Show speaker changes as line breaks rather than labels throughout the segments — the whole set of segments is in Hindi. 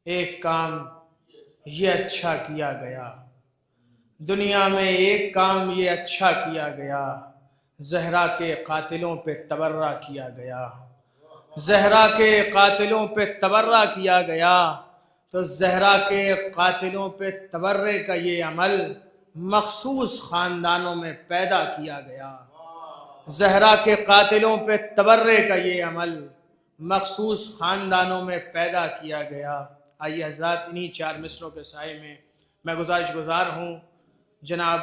एक काम ये अच्छा किया गया, दुनिया में एक काम ये अच्छा किया गया, ज़हरा के कातिलों पे तबर्रा किया गया, ज़हरा के कातिलों पे तबर्रा किया गया। तो ज़हरा के कातिलों पे तबर्रे का ये अमल मखसूस ख़ानदानों में पैदा किया गया। ज़हरा के कातिलों पे तबर्रे का ये अमल मखसूस ख़ानदानों में पैदा किया गया। आइए हज़रात, इन्हीं चार मिसरों के साए में मैं गुज़ार हूँ जनाब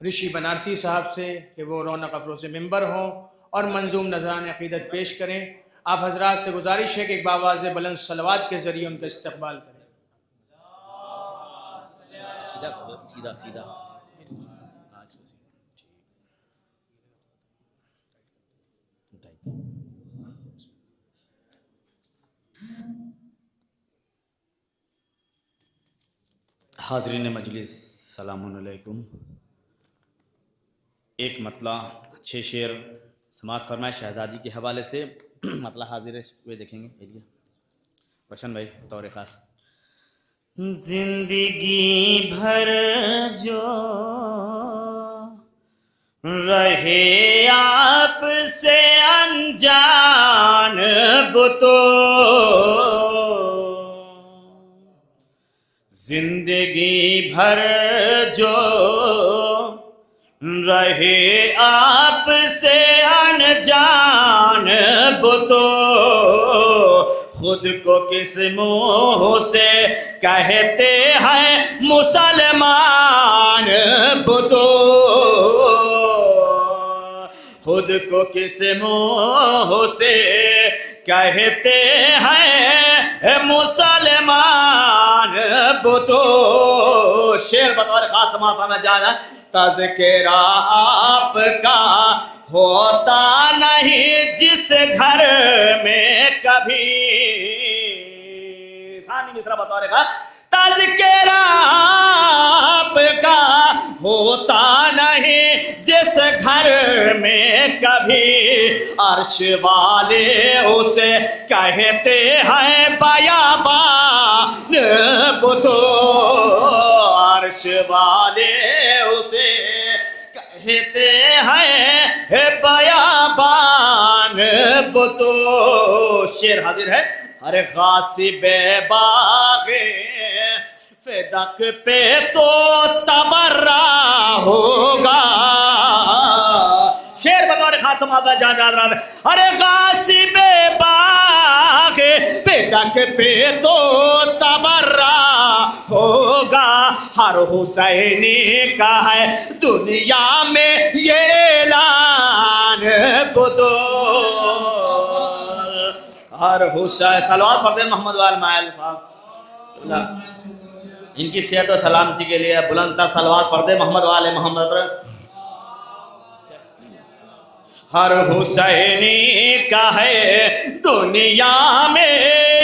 ऋषि बनारसी साहब से कि वो रौनक अफरोज़ मिंबर हों और मंजूम नज़रान अक़ीदत पेश करें। आप हज़रात से गुजारिश है कि एक बावाज़ बुलंद सलवात के ज़रिए उनका इस्तक़बाल करें। सीधा सीधा
हाज़रीन मजलिस सलामुन। एक मतला 6 शेर समाअत फरमाए शहज़ादी के हवाले से। मतला हाजिर है, वे देखेंगे एरिया रोशन भाई तौर ख़ास। जिंदगी भर जो रहे आपसे अनजान बुतो, जिंदगी भर जो रहे आपसे अनजान बुतो, खुद को किस मुँह से कहते हैं मुसलमान बुतो, खुद को किस मुँह से कहते हैं मुसलमान बुतो। शेर बतौर खास समापन में जाना, तज़किरा आपका होता नहीं जिस घर में कभी, सानी मिसरा बतौर खास, तज़किरा आपका होता नहीं जिस घर में कभी, अर्श वाले उसे कहते हैं बयाबान बुतो, अर्श वाले उसे कहते हैं बयाबान बुतो। शेर हाजिर है। अरे गासिबे बाग़े फ़िदक पे तो तबर्रा होगा, शेर बतौर खास समादा जान याद रहा। अरे गासिबे बाग़े फ़िदक पे तो तबर्रा होगा, हर हुसैनी का है दुनिया में ये ऐलान बुतो, हर हुसैन सलवात पढ़ते मोहम्मद वाल मायल साहब, इनकी सेहत और सलामती के लिए बुलंद सलवात पढ़ते मोहम्मद वाले मोहम्मद पर। हर हुसैनी का है दुनिया में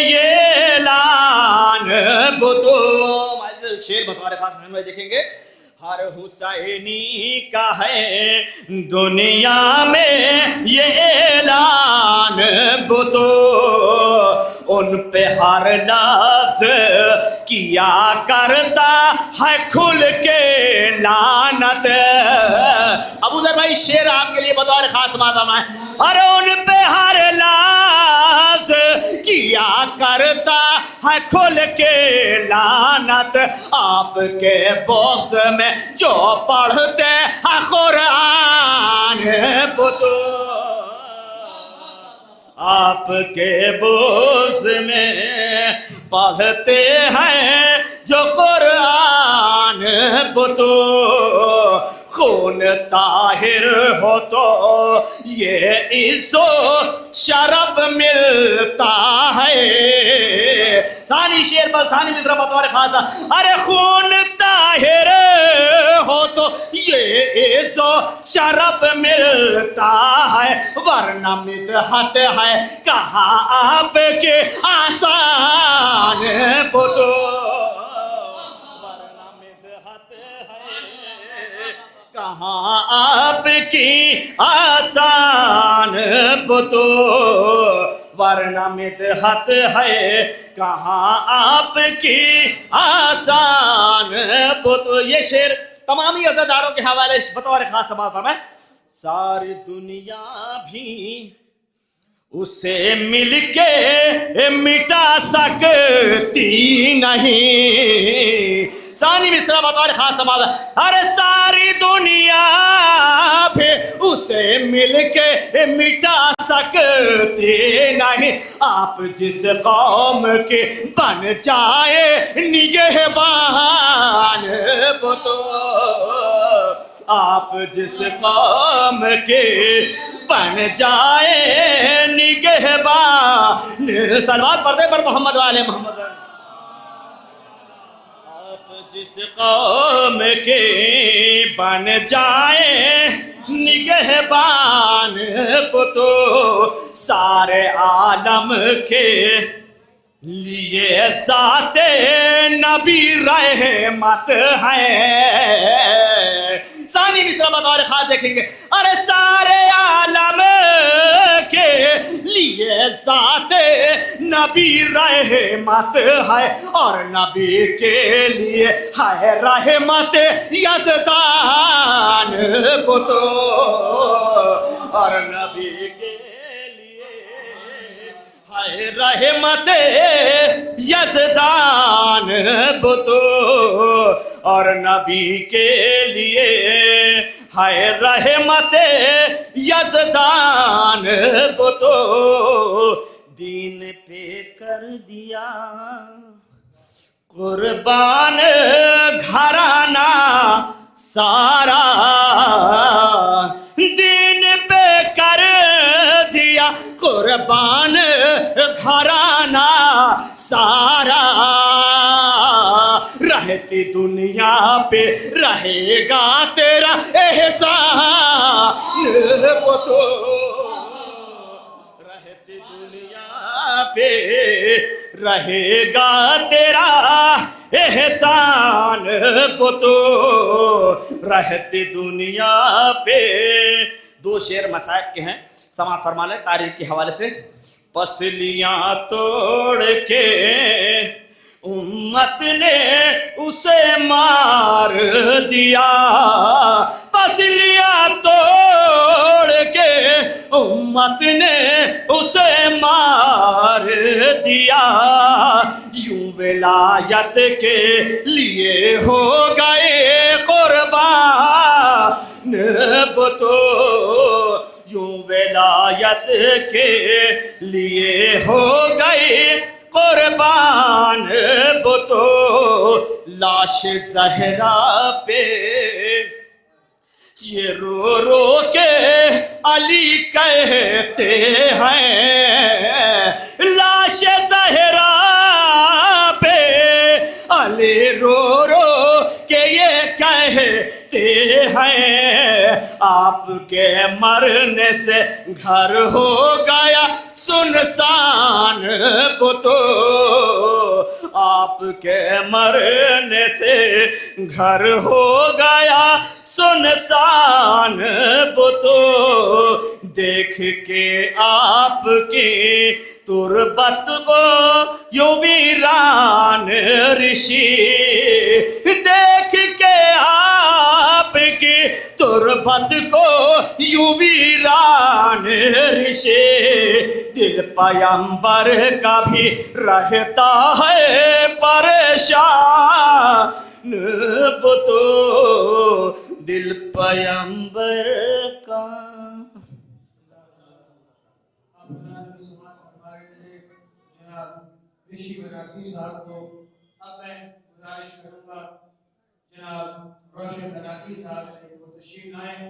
ये ऐलान बुतो। शेर बतौर खास में देखेंगे, हर हुसैनी का है दुनिया में ये ऐलान बुतो, उन पे हर लफ्ज़ किया करता है खुल के लानत। अबू ज़र भाई शेर आपके लिए बतौर खास माता में, अरे उन पे हर लफ्ज़ किया करता है खुल के लानत, आपके बॉक्स में जो पढ़ते हैं कुरान बुतो, आपके बोझ में पढ़ते हैं जो कुरान बुतो, खून ताहिर हो तो ये इज़्ज़ो शरफ मिलता है। सानी शेर पर सानी मित्र बतौर खासा, अरे खून ताहिर हो तो ये इज़्ज़ो शरफ मिलता है, वरना मिदहत है कहाँ आपके आसान बुतो, वरना मिदहत है कहाँ आपकी आसान बुतो, वरना मिदहत है कहाँ आपकी आसान। तो ये शेर तमाम ही अज़ादारों के हवाले बतौर खास समाज फरमाए। सारी दुनिया भी उसे मिलके मिटा सकती नहीं। सानी मिश्रा बतौर खास समाज, अरे सारी दुनिया भी उसे मिलके मिटा सकती नहीं। आप जिस कौम के बन जाए निगहबान, वो तो आप जिस कौम के बन जाए निगहबान। सलवात पढ़ते पर मोहम्मद वाले मोहम्मद। आप जिस कौम के बन जाए निगहबान, वो तो सारे आलम के लिए साते नबी रहमत है। सानी मिश्रा बतौर खास देखेंगे, अरे सारे आलम के लिए साते नबी रहमत है, और नबी के लिए है रहमत यज़दान, वो तो और नबी के है रहमत यज़दान, वो तो और नबी के लिए है रहमत यज़दान, वो तो दीन पे कर दिया कुर्बान घराना सारा। दीन पे कर दिया कुर्बान घराना सारा। रहती दुनिया पे रहेगा तेरा एहसान, वो तो रहती दुनिया पे रहेगा तेरा एहसान, वो तो रहती दुनिया पे। दो शेर मसाइब के हैं, समाअत फरमा ले तारीख के हवाले से। पसलियां तोड़ के उम्मत ने उसे मार दिया, पसलियां तोड़ के उम्मत ने उसे मार दिया। यूं विलायत के लिए हो गए कुर्बान, वो तो यूं विलायत के लिए हो गए कुर्बान, वो तो लाश ज़हरा पे ये रो रो के अली कहते हैं। लाश ज़हरा पे अली रो रो के ये कहते हैं, आपके मरने से घर हो गया सुनसान, वो तो आपके मरने से घर हो गया सुनसान, वो तो देख के आपकी तुरबत को यूं वीरान ऋषि, देख के आपकी तुरबत को यूं वीरान ऋषि। दिल पैगंबर का भी रहता है परेशान, वो तो दिल पैगंबर का।
ऋषि बनारसी साहब को अब मैं गुजारिश करूंगा जनाब रोशन बनारसी साहब से वो तशरीफ लाएं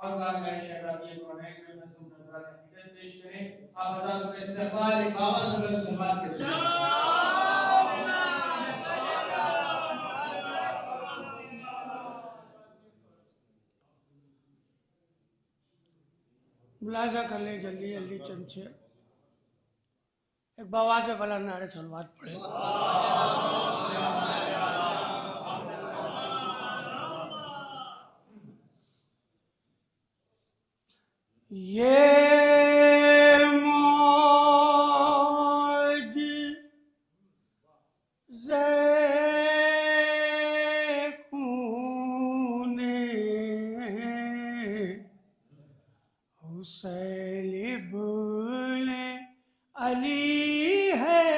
और कारगाह शहजादी कौनैन में मंजूर नज़ारा हिदायत पेश करें। आप आज़ाद का इस्तकबाल एक बाबा सल्लल्लाहु अलैहि वसल्लम के मुलाजा कर ले जल्दी जल्दी चंद से एक बाबा से भला नारे सलवात पढ़े। ये
खूने हुसैन इब्ने अली है।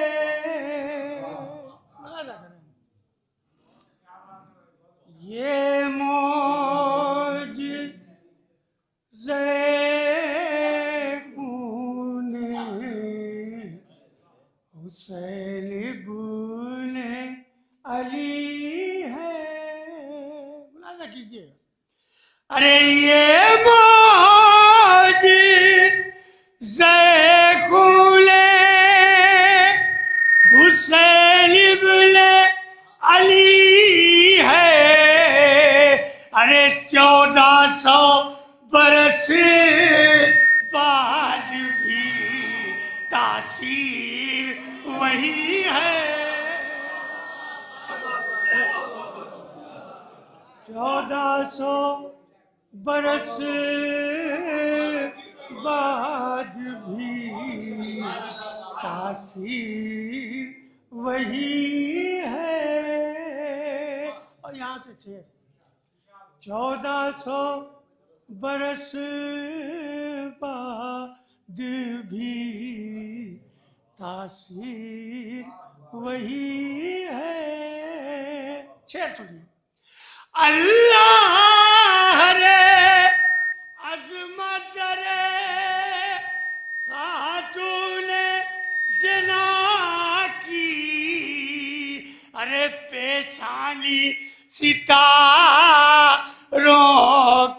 ये मौज खूने हुसैन इब्ने अली है। मुलाजा कीजिए। अरे ये मौज खूने हुसैन इब्ने अली है। अरे 1400 बरस बाद भी तासीर वही है। 1400 बरस बाद भी तासीर वही है। और यहाँ से 1400 बरस बाद भी तासीर वही है। शेर सुनिए। अल्लाह रे अज़मत रे खातूने जना की। अरे पेशानी सितारों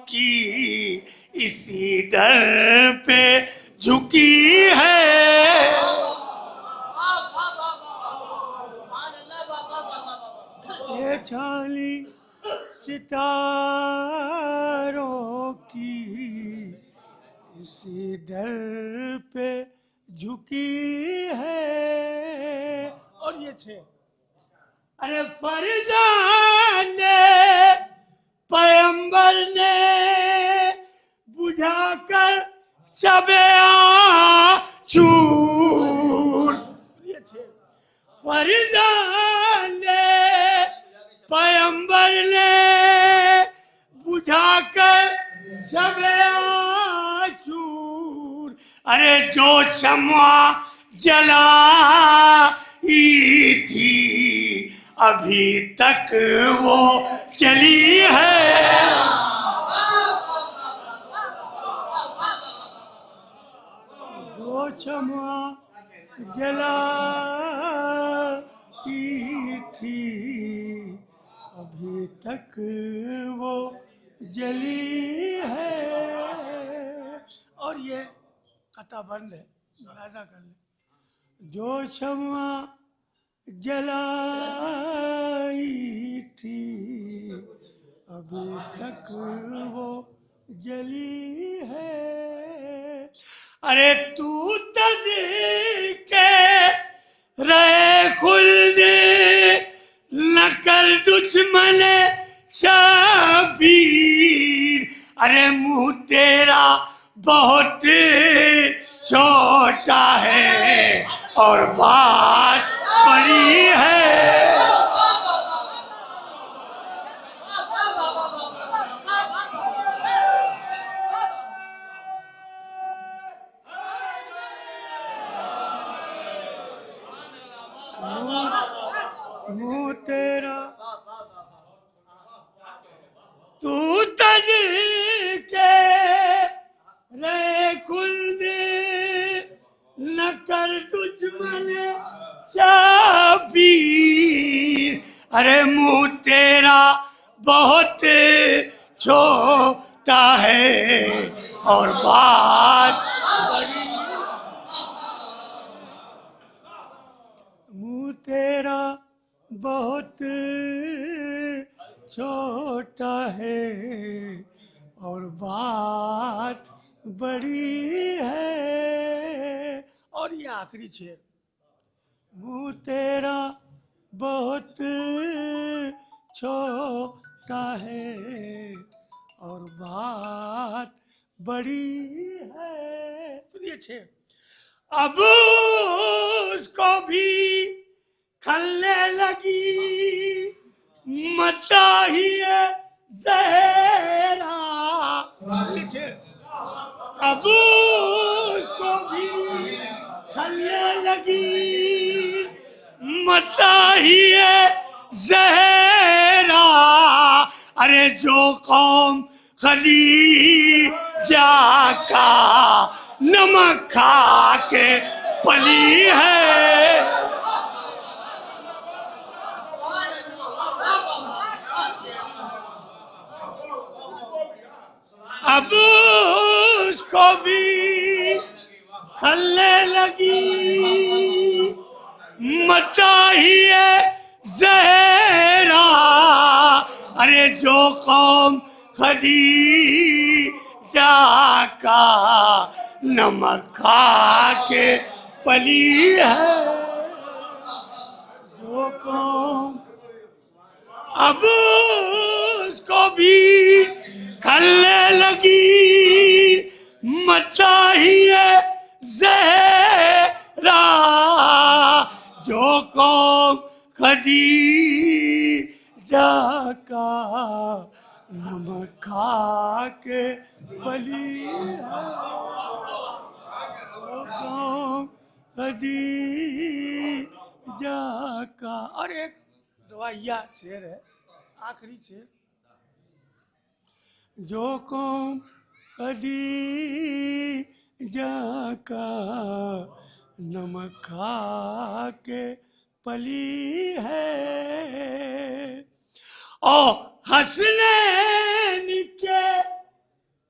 की इसी दर पे झुकी है। पेशानी सितारों की इसी दर पे झुकी है। और ये छे। अरे फरज़ाने पैगंबर ने बुझाकर सबे आँचूर। ये छे। फरज़ाने पैगंबर ने बुझाकर सबे आँचूर। अरे जो शम्मा जलाई थी अभी तक वो चली है। जो शम्मा जलाई थी अभी तक वो जली है। और ये कथा बंद है, मुलाजा कर ले। जो शम्मा जलाई थी अभी तक वो जली है। अरे तू तज़के रहे खुल्दे न कर दुश्मन शाबीर। अरे मुंह तेरा बहुत छोटा है और बात बड़ी है। मुंह तेरा तू तज के रहे खुल्दे न कर दुश्मन शाबीर। अरे मुंह तेरा बहुत छोटा है और बात बड़ी। मुंह तेरा बहुत छोटा है और बात बड़ी है। और ये आखिरी शेर। मुंह तेरा बहुत छोटा है और बात बड़ी है। सुनिए शेर। अब उसको भी खलने लगी मचाहिए जहरा। लिखे अब उसको भी खलने लगी मचाहिए जहरा। अरे जो कौम खदीजा का नमक खा के पली है, अब उसको भी खलने लगी मचाहिए जहरा। अरे जो कौम खदीजा का नमक खा के पली है, जो कौम अब उसको भी खलने लगी मचाहिए जहरा। जो कौम खदीजा का नमक खा के पली है, जो कौम खदीजा का। और एक दुआया शेर है, आखिरी शेर। जो कौम खदीजा का नमक खा के पली है, और हसनैन के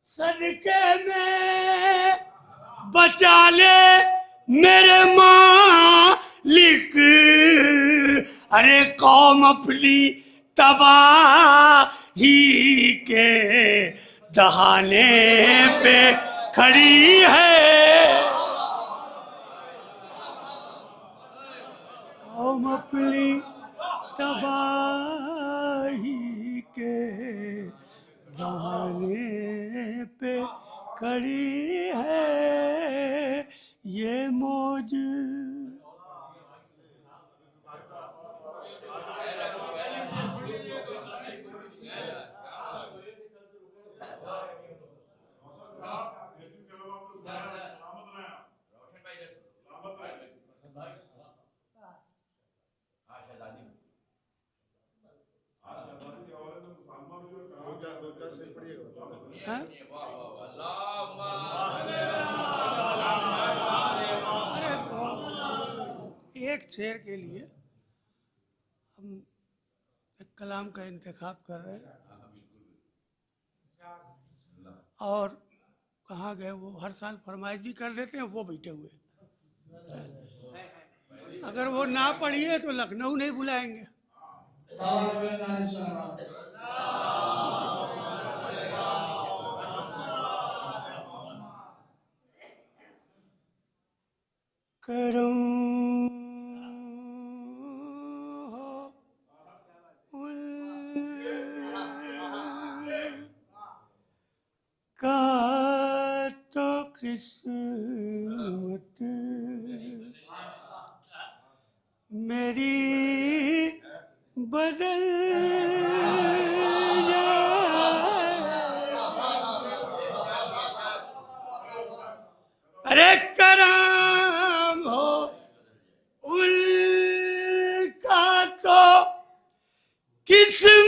सदके में बचा ले मेरे मालिक। अरे कौम अपनी तबाही के दहाने पे खड़ी है, कौम अपनी तबाही के दहाने पे खड़ी है। ये मौज हाँ? एक शेर के लिए हम एक कलाम का इंतखाब कर रहे हैं, और कहाँ गए वो? हर साल फरमाइश भी कर देते हैं, वो बैठे हुए। अगर वो ना पढ़िए तो लखनऊ नहीं बुलाएंगे। करम हो उनका तो किस्मत मेरी बदल अरे करम हो उनका तो किस्मत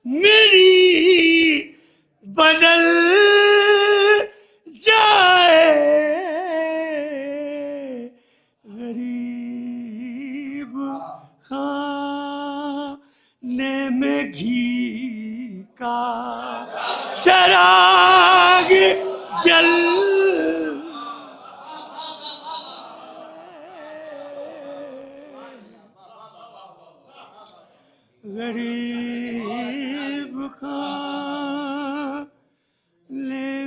मेरी बदल जाए। गरीब खाने में घी का चराग जल गरीब खाने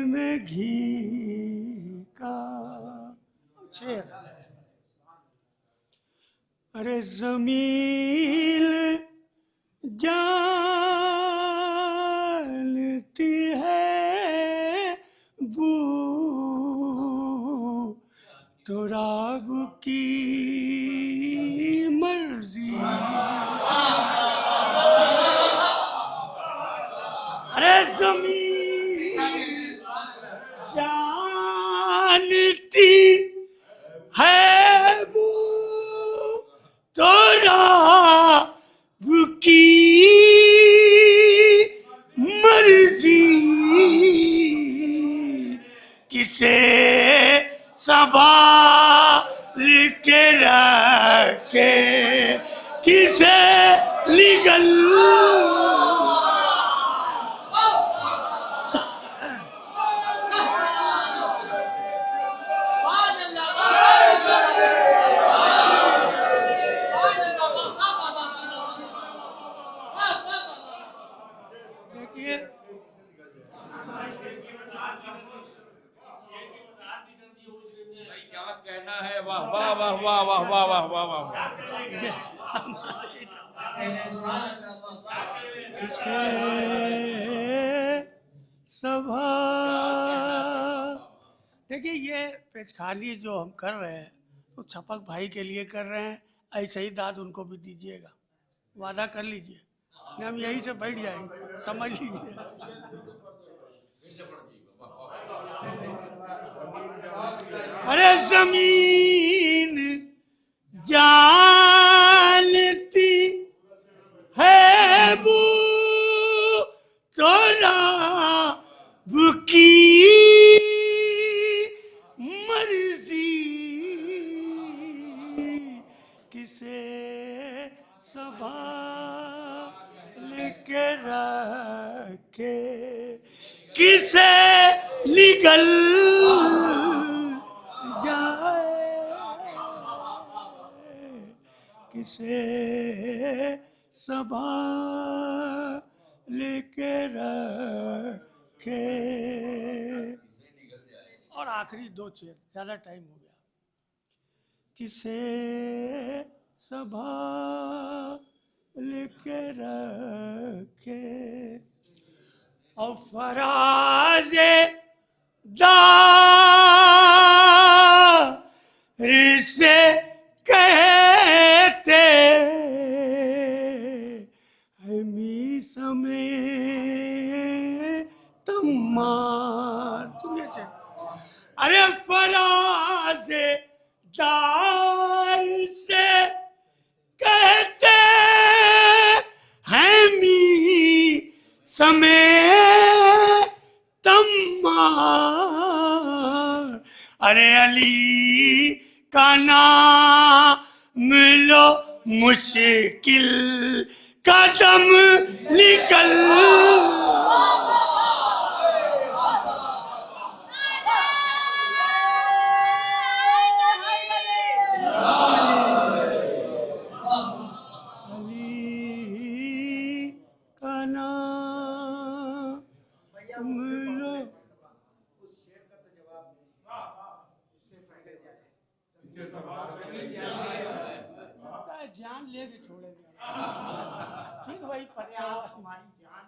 में घी का शेर। अरे जमीन जानती है बू तो राग की मर्जी। अरे जमीन जानती है वो तो रब की मर्जी, किसे संभाल के रखे किसे निगल। देखिए
क्या कहना है, वाह वाह वाह वाह वाह वाह वाह वाह वाह।
किसे सभा। देखिए ये पेचखानी जो हम कर रहे हैं तो छपक भाई के लिए कर रहे हैं, ऐसे ही दाद उनको भी दीजिएगा, वादा कर लीजिए, नहीं हम यहीं से बैठ जाएंगे, समझ लीजिए। अरे जमीन जानती है वो तो रब की मर्जी, किसे संभाल के रखे किसे निगल जाए, किसे संभाल के रखे। और आखिरी दो शेर, ज्यादा टाइम हो गया। किसे संभाल के रखे और फराज़े दार से कहते हमी समय तमार। सुनिए थे, अरे फराज़े दार से कहते हमी समय तमार। अरे अली का नाम लो मुश्किल कदम निकल। जान ले के छोड़ेंगे ठीक भाई, पत्ता हमारी जान।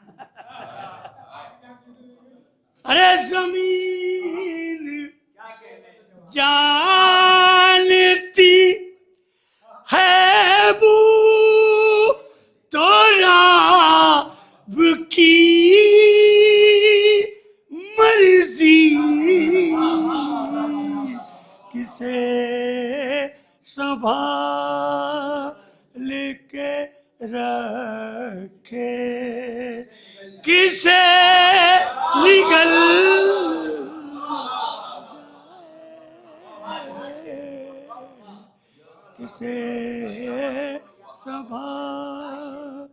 अरे जमीन जानती है वो तो रब की मर्जी, किसे संभाल के रखे किसे निगल किसे संभाल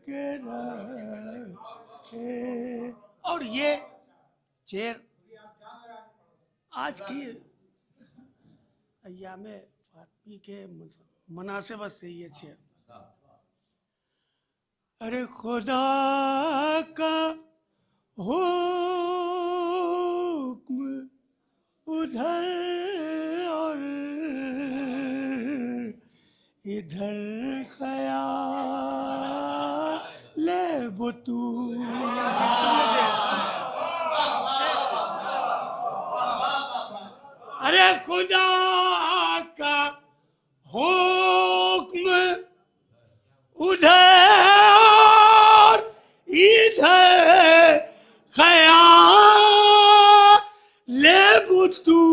के रखे। और ये शेर आज की अय्यामे फातिमी के मुनासिबत से ये शेर। अरे खुदा का हुक्म उधर और इधर ख्याल बुतू। अरे खुदा का हुक्म उधर इधर ख्याल बुतू।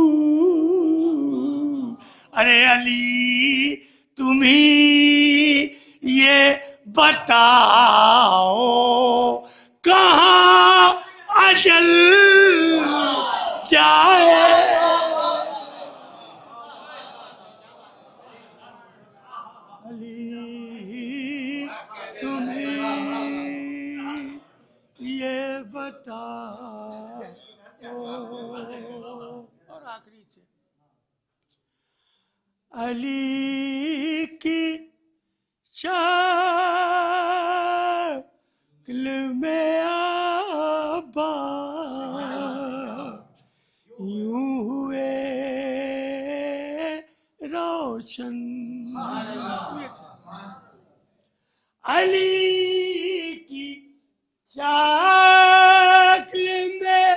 अरे अली तुम्ही ये बताओ कहाँ अजल जाए। अली तुम्हें ये बताओ। और आखिरी से अली की शक्ल में आबा यूं हुए रोशन। अली की शक्ल में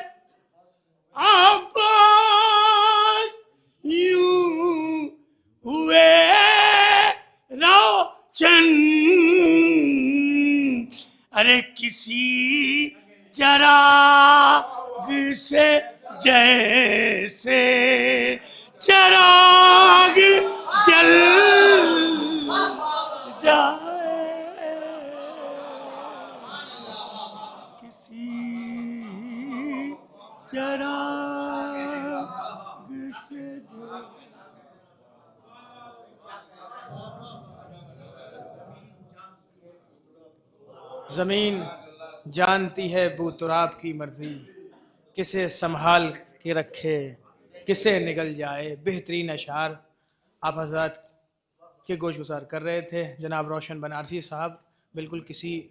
अब्बास यूं हुए रोशन। अरे किसी चराग से जैसे चराग जल जाए। किसी चराग से
ज़मीन जानती है बू तुराब की मर्जी, किसे संभाल के रखे किसे निगल जाए। बेहतरीन अशार आप हज़रात के गोश गुजार कर रहे थे जनाब रोशन बनारसी साहब। बिल्कुल किसी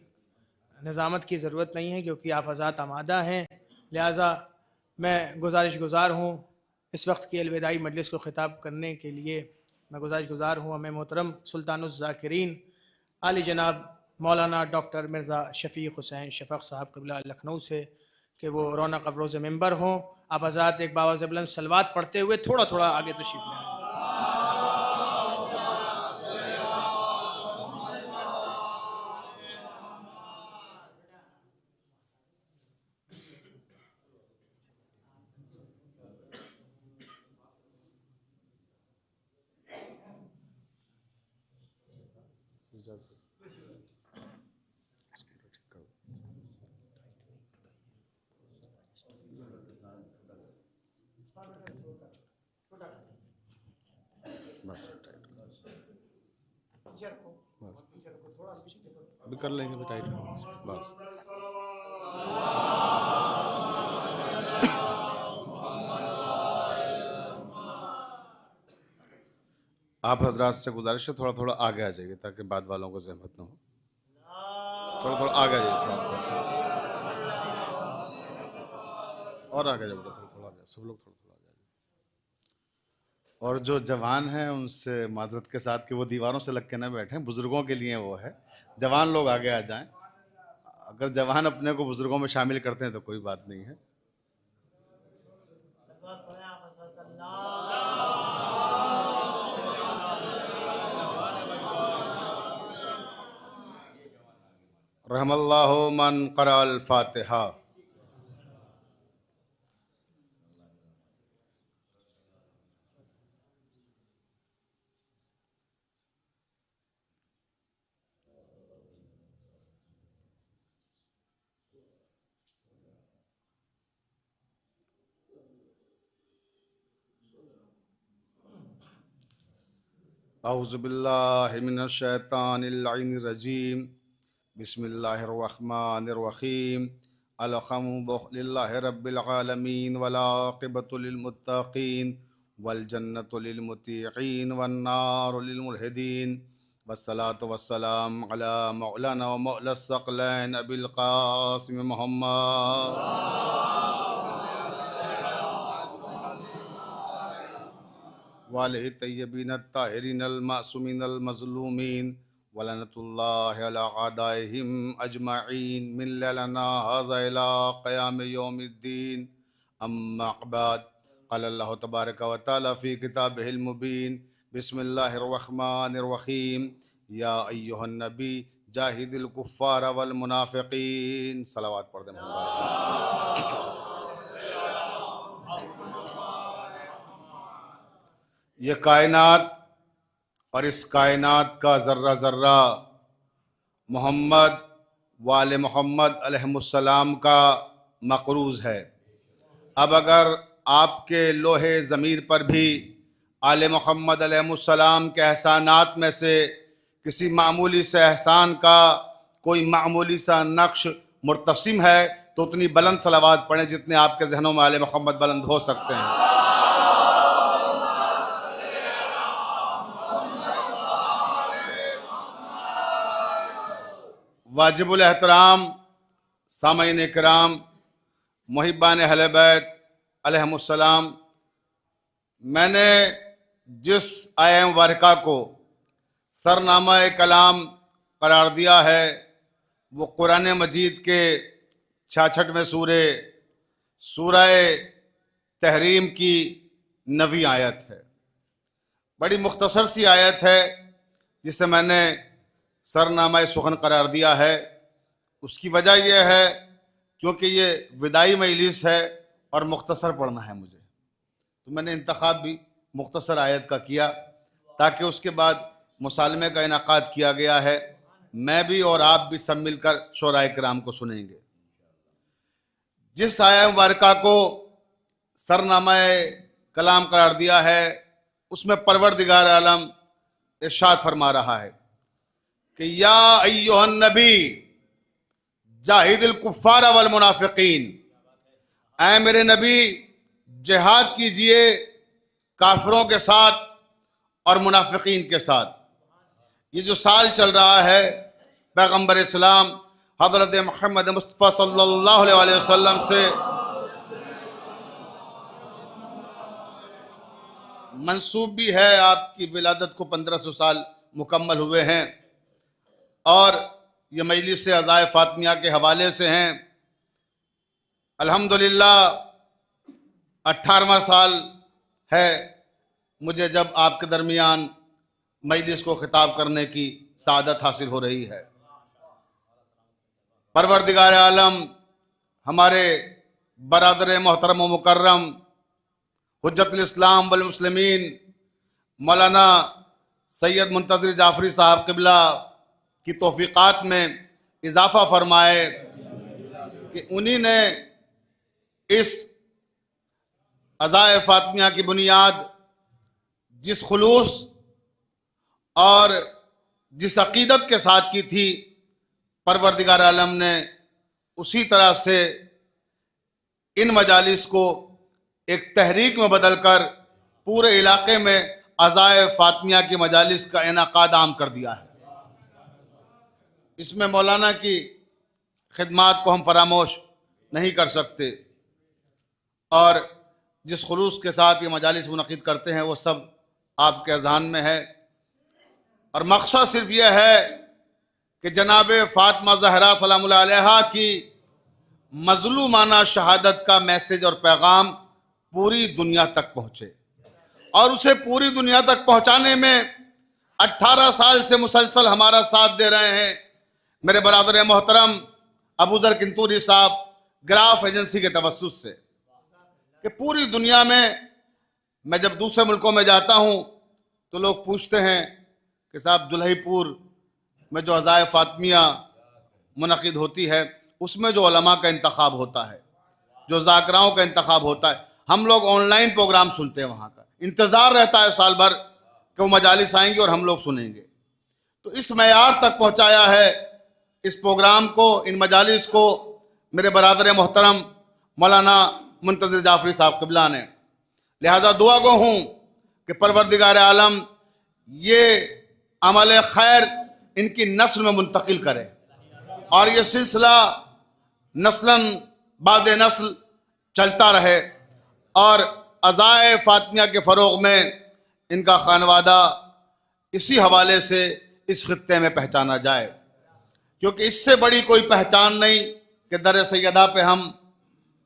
निज़ामत की ज़रूरत नहीं है क्योंकि आप हज़रात आमादा हैं, लिहाजा मैं गुजारिश गुजार हूँ इस वक्त की अलविदाई मजलिस को ख़िताब करने के लिए। मैं गुजारिश गुजार हूँ हमें मोहतरम सुल्तानुज़्ज़ाकिरीन आली जनाब मौलाना डॉक्टर मिर्ज़ा शफ़ीक़ हुसैन शफ़क़ साहब क़िबला लखनऊ से कि वो रौनक अफरोज़ मेंबर हों। आप हज़रात एक बावाज़ बुलंद सलवात पढ़ते हुए थोड़ा थोड़ा आगे तशरीफ़ लें।
बस अभी कर लेंगे, अभी टाइट बस। आप हजरात से गुजारिश है थोड़ा थोड़ा आगे आ जाइए ताकि बाद वालों को जहमत ना हो। थोड़ा थोड़ा आगे आ जाइए और आगे जाइए, थोड़ा थोड़ा आगे, सब लोग थोड़ा थोड़ा आगे। और जो जवान हैं उनसे माजरत के साथ कि वो दीवारों से लग के ना बैठें, बुजुर्गों के लिए वो है। जवान लोग आगे आ जाएं। अगर जवान अपने को बुजुर्गों में शामिल करते हैं तो कोई बात नहीं है। रहमल्लाहु मन क़राअल फातिहा। औज़ु बिल्लाहि मिनश शैतानिर रजीम। बिस्मिल्लाहिर्रहमानिर्रहीम। अल्हम्दुलिल्लाहि रब्बिल आलमीन वल आक़िबतु लिल मुत्तक़ीन वल जन्नतु लिल मुत्तीक़ीन वन नारु लिल मुल्हिदीन। वस्सलातु वस्सलाम अला मौलाना व मौलस सकलैन अबिल क़ासिम मुहम्मद वालिहि तय्यबीन ताहिरीन अल मासूमीन अल मज़लूमीन वलनतुल्लाहि अला आदाइहिम अजमईन मिन लना हाज़ा इला क़याम यौमिद्दीन। अम्मा बाद क़ाल अल्लाहु तबारक व तआला फ़ी किताबिहिल मुबीन। बिस्मिल्लाहिर रहमानिर रहीम। या अय्युहन नबी जाहिदिल कुफ्फार वल मुनाफिकीन। सलावत पढ़ दें। ये कायनात और इस कायनात का ज़र्रा ज़र्रा मोहम्मद वाले मोहम्मद अलैहिस्सलाम का मक़रूज़ है। अब अगर आपके लोहे ज़मीर पर भी आले मोहम्मद अलैहिस्सलाम के एहसानात में से किसी मामूली से एहसान का कोई मामूली सा नक्श मुर्तसिम है तो उतनी बुलंद सलावात पढ़ें जितने आपके जहनों में आले मोहम्मद बुलंद हो सकते हैं। वाजिबुल एहतराम सामईन इकराम मुहिब्बान अहले बैत अलैहिमुस्सलाम, मैंने जिस आया मुबारका को सरनामा कलाम करार दिया है वो कुरान मजीद के 66वें सूरह तहरीम की 9वीं आयत है। बड़ी मुख्तसर सी आयत है जिसे मैंने सरनामा सुखन करार दिया है। उसकी वजह यह है क्योंकि ये विदाई मजलिस है और मुख्तसर पढ़ना है मुझे, तो मैंने इंतखाब भी मुख्तसर आयत का किया ताकि उसके बाद मुसालमे का इनाकाद किया गया है। मैं भी और आप भी सब मिलकर शोराए किराम को सुनेंगे। जिस आया मुबारका को सरनामा कलाम करार दिया है उसमें परवरदिगार आलम इरशाद फरमा रहा है कि या अय्युहन नबी जाहिदिल कुफ्फार वल मुनाफिकीन, ऐ मेरे नबी जिहाद कीजिए काफिरों के साथ और मुनाफिकीन के साथ। ये जो साल चल रहा है पैगंबर इस्लाम हज़रत मोहम्मद मुस्तफ़ा सल्लल्लाहु अलैहि वसल्लम से मंसूब भी है। आपकी विलादत को 1500 साल मुकम्मल हुए हैं और ये मजलिस से अज़ाए फ़ातिमिया के हवाले से हैं। अल्हम्दुलिल्लाह 18वां साल है मुझे जब आपके दरमियान मजलिस को खिताब करने की सादत हासिल हो रही है। परवरदिगार आलम हमारे बरादर मोहतरम व मुकर्रम हुज्जतुल इस्लाम वल मुस्लिमीन मौलाना सैयद मुंतज़िर जाफरी साहब क़िबला की तौफ़ीक़ात में इजाफ़ा फरमाए कि उन्हीं ने इस अज़ाए फ़ातिमिया की बुनियाद जिस खुलूस और जिस अक़ीदत के साथ की थी, परवरदिगार आलम ने उसी तरह से इन मजालिस को एक तहरीक में बदल कर पूरे इलाके में अज़ाए फ़ातिमिया की मजालिस का इनाक़ाद आम कर दिया है। इसमें मौलाना की खिदमात को हम फरामोश नहीं कर सकते और जिस खुलूस के साथ ये मजालिस मुनक़िद करते हैं वो सब आपके अज़हान में है। और मकसद सिर्फ यह है कि जनाब फ़ातिमा ज़हरा सलामुल्लाह अलैहा की मज़लूमाना शहादत का मैसेज और पैगाम पूरी दुनिया तक पहुँचे और उसे पूरी दुनिया तक पहुँचाने में 18 साल से मुसलसल हमारा साथ दे रहे हैं मेरे बरादर मोहतरम अबू ज़र किंतूरी साहब ग्राफ एजेंसी के तवस्सुस से, कि पूरी दुनिया में मैं जब दूसरे मुल्कों में जाता हूँ तो लोग पूछते हैं कि साहब दुल्हीपुर में जो अज़ाए फ़ातिमिया मुनक़िद होती है उसमें जो उलमा का इंतखाब होता है, जो ज़ाकिराओं का इंतखाब होता है, हम लोग ऑनलाइन प्रोग्राम सुनते हैं, वहाँ का इंतज़ार रहता है साल भर कि वो मजालिस आएंगी और हम लोग सुनेंगे। तो इस मैयार तक पहुँचाया है इस प्रोग्राम को, इन मजालिस को मेरे बरादर मोहतरम मौलाना मुंतज़िर जाफरी साहब क़िबला ने। लिहाजा दुआ गो हूँ कि परवरदिगार आलम ये अमल खैर इनकी नस्ल में मुंतकिल करे और ये सिलसिला नस्लन बाद नस्ल चलता रहे और अज़ाए फ़ातिमिया के फ़रोग़ में इनका खानवादा इसी हवाले से इस खित्ते में पहचाना जाए, क्योंकि इससे बड़ी कोई पहचान नहीं कि दर सैयदा पे हम